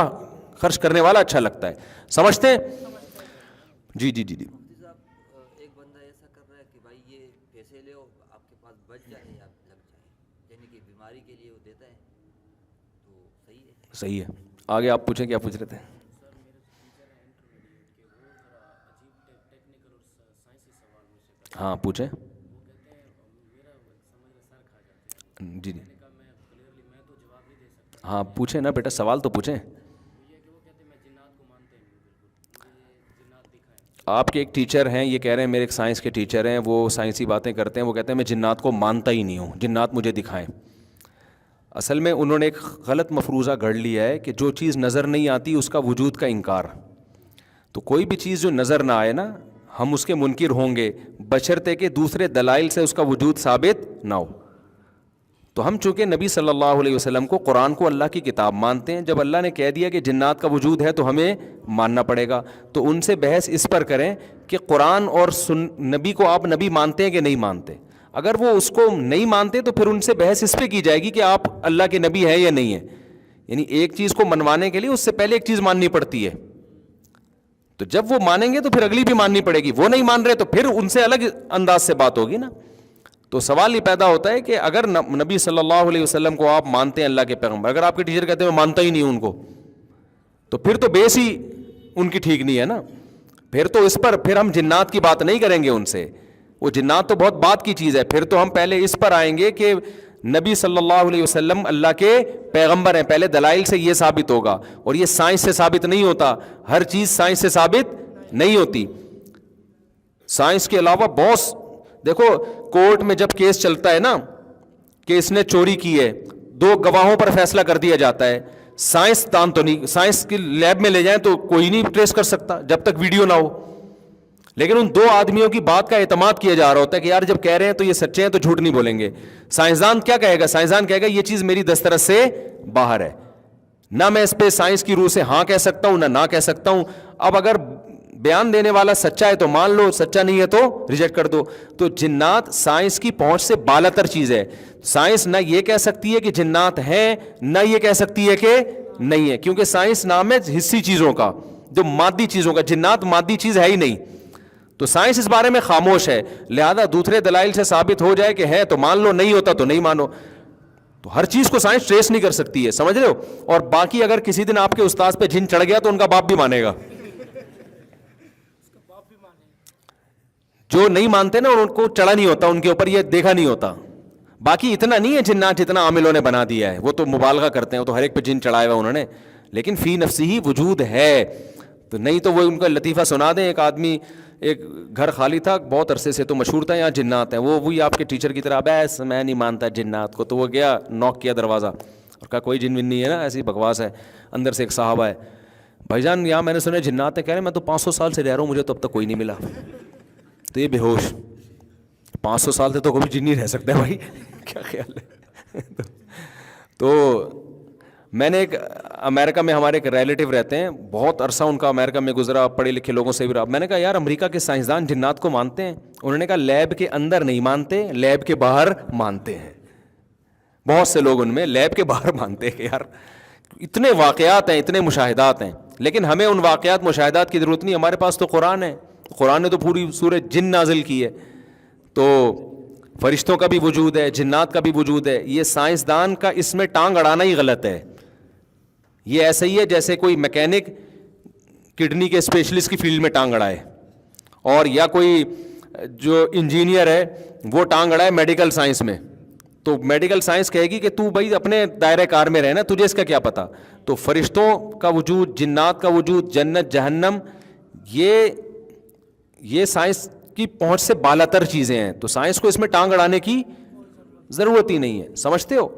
خرچ کرنے والا اچھا لگتا ہے. سمجھتے ہیں؟ جی جی جی جی. ایک بندہ ایسا کر رہا ہے کہ بھائی یہ پیسے لے آپ کے پاس بچ جائے یا لگ جائے, یعنی کہ بیماری کے لیے وہ دیتا ہے, تو صحیح ہے؟ صحیح ہے. آگے آپ پوچھیں, کیا پوچھ رہے تھے؟ ہاں پوچھیں. جی جی ہاں پوچھیں نا بیٹا, سوال تو پوچھیں. آپ کے ایک ٹیچر ہیں, یہ کہہ رہے ہیں میرے ایک سائنس کے ٹیچر ہیں, وہ سائنسی باتیں کرتے ہیں, وہ کہتے ہیں میں جنات کو مانتا ہی نہیں ہوں, جنات مجھے دکھائیں. اصل میں انہوں نے ایک غلط مفروضہ گھڑ لیا ہے کہ جو چیز نظر نہیں آتی اس کا وجود کا انکار. تو کوئی بھی چیز جو نظر نہ آئے نا, ہم اس کے منکر ہوں گے بشرطے کہ دوسرے دلائل سے اس کا وجود ثابت نہ ہو. تو ہم چونکہ نبی صلی اللہ علیہ وسلم کو, قرآن کو اللہ کی کتاب مانتے ہیں, جب اللہ نے کہہ دیا کہ جنات کا وجود ہے تو ہمیں ماننا پڑے گا. تو ان سے بحث اس پر کریں کہ قرآن اور نبی کو آپ نبی مانتے ہیں کہ نہیں مانتے. اگر وہ اس کو نہیں مانتے تو پھر ان سے بحث اس پہ کی جائے گی کہ آپ اللہ کے نبی ہیں یا نہیں ہیں. یعنی ایک چیز کو منوانے کے لیے اس سے پہلے ایک چیز ماننی پڑتی ہے. تو جب وہ مانیں گے تو پھر اگلی بھی ماننی پڑے گی. وہ نہیں مان رہے تو پھر ان سے الگ انداز سے بات ہوگی نا. تو سوال یہ پیدا ہوتا ہے کہ اگر نبی صلی اللہ علیہ وسلم کو آپ مانتے ہیں, اللہ کے پیغمبر, اگر آپ کے ٹیچر کہتے ہیں میں مانتا ہی نہیں ہوں ان کو, تو پھر تو بیس ہی ان کی ٹھیک نہیں ہے نا. پھر تو اس پر پھر ہم جنات کی بات نہیں کریں گے ان سے. وہ جنات تو بہت بات کی چیز ہے. پھر تو ہم پہلے اس پر آئیں گے کہ نبی صلی اللہ علیہ وسلم اللہ کے پیغمبر ہیں. پہلے دلائل سے یہ ثابت ہوگا, اور یہ سائنس سے ثابت نہیں ہوتا. ہر چیز سائنس سے ثابت نہیں ہوتی. سائنس کے علاوہ بہت, دیکھو کورٹ میں جب کیس چلتا ہے نا کہ اس نے چوری کی ہے, 2 گواہوں پر فیصلہ کر دیا جاتا ہے. سائنس دان تو نہیں, سائنس کی لیب میں لے جائیں تو کوئی نہیں ٹریس کر سکتا جب تک ویڈیو نہ ہو. لیکن ان 2 آدمیوں کی بات کا اعتماد کیا جا رہا ہوتا ہے کہ یار جب کہہ رہے ہیں تو یہ سچے ہیں تو جھوٹ نہیں بولیں گے. سائنسدان کیا کہے گا؟ سائنسدان کہے گا یہ چیز میری دسترس سے باہر ہے, نہ میں اس پہ سائنس کی روح سے ہاں کہہ سکتا ہوں نہ کہہ سکتا ہوں. اب اگر بیان دینے والا سچا ہے تو مان لو, سچا نہیں ہے تو ریجیکٹ کر دو. تو جنات سائنس کی پہنچ سے بالاتر چیز ہے. سائنس نہ یہ کہہ سکتی ہے کہ جنات ہیں, نہ یہ کہہ سکتی ہے کہ نہیں ہے, کیونکہ سائنس نام ہے حصی چیزوں کا, جو مادی چیزوں کا. جنات مادی چیز ہے ہی نہیں, تو سائنس اس بارے میں خاموش ہے. لہذا دوسرے دلائل سے ثابت ہو جائے کہ ہے تو مان لو, نہیں ہوتا تو نہیں مانو. تو ہر چیز کو سائنس ٹریس نہیں کر سکتی ہے, سمجھ رہے ہو. اور باقی اگر کسی دن آپ کے استاذ پہ جن چڑھ گیا تو ان کا باپ بھی مانے گا. جو نہیں مانتے نا ان کو چڑھا نہیں ہوتا, ان کے اوپر یہ دیکھا نہیں ہوتا. باقی اتنا نہیں ہے جنات جتنا عاملوں نے بنا دیا ہے, وہ تو مبالغہ کرتے ہیں, وہ تو ہر ایک پہ جن چڑھایا ہوا انہوں نے, لیکن فی نفسی ہی وجود ہے. تو نہیں تو وہ ان کا لطیفہ سنا دیں. ایک آدمی, ایک گھر خالی تھا بہت عرصے سے, تو مشہور تھا یہاں جنات ہیں, وہ وہی آپ کے ٹیچر کی طرح, بس میں نہیں مانتا جنات کو. تو وہ گیا, نوک کیا دروازہ اور کہا کوئی جن ون نہیں ہے نا, ایسی بکواس ہے. اندر سے ایک صاحب ہے, بھائی جان یہاں میں نے سنا جنات ہیں. کہہ رہے میں تو 500 سال سے رہ رہا ہوں, مجھے تو اب تک کوئی نہیں ملا. تو یہ بے ہوش, 500 سال سے تو کوئی جن نہیں رہ سکتا ہے بھائی, کیا خیال ہے. تو میں نے ایک امریکہ میں ہمارے ایک ریلیٹیو رہتے ہیں, بہت عرصہ ان کا امریکہ میں گزرا, پڑھے لکھے لوگوں سے بھی رہا. میں نے کہا یار امریکہ کے سائنسدان جنات کو مانتے ہیں؟ انہوں نے کہا لیب کے اندر نہیں مانتے, لیب کے باہر مانتے ہیں. بہت سے لوگ ان میں لیب کے باہر مانتے ہیں کہ یار اتنے واقعات ہیں, اتنے مشاہدات ہیں. لیکن ہمیں ان واقعات مشاہدات کی ضرورت نہیں, ہمارے پاس تو قرآن ہے. قرآن نے تو پوری سورہ جن نازل کی ہے. تو فرشتوں کا بھی وجود ہے, جنات کا بھی وجود ہے. یہ سائنسدان کا اس میں ٹانگ اڑانا ہی غلط ہے. یہ ایسا ہی ہے جیسے کوئی میکینک کڈنی کے اسپیشلسٹ کی فیلڈ میں ٹانگ اڑائے, اور یا کوئی جو انجینئر ہے وہ ٹانگ اڑائے میڈیکل سائنس میں. تو میڈیکل سائنس کہے گی کہ تو بھائی اپنے دائرہ کار میں رہنا, تجھے اس کا کیا پتا. تو فرشتوں کا وجود, جنات کا وجود, جنت جہنم, یہ سائنس کی پہنچ سے بالاتر چیزیں ہیں. تو سائنس کو اس میں ٹانگ اڑانے کی ضرورت ہی نہیں ہے, سمجھتے ہو.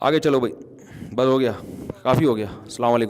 آگے چلو بھائی, بس ہو گیا, کافی ہو گیا. السلام علیکم.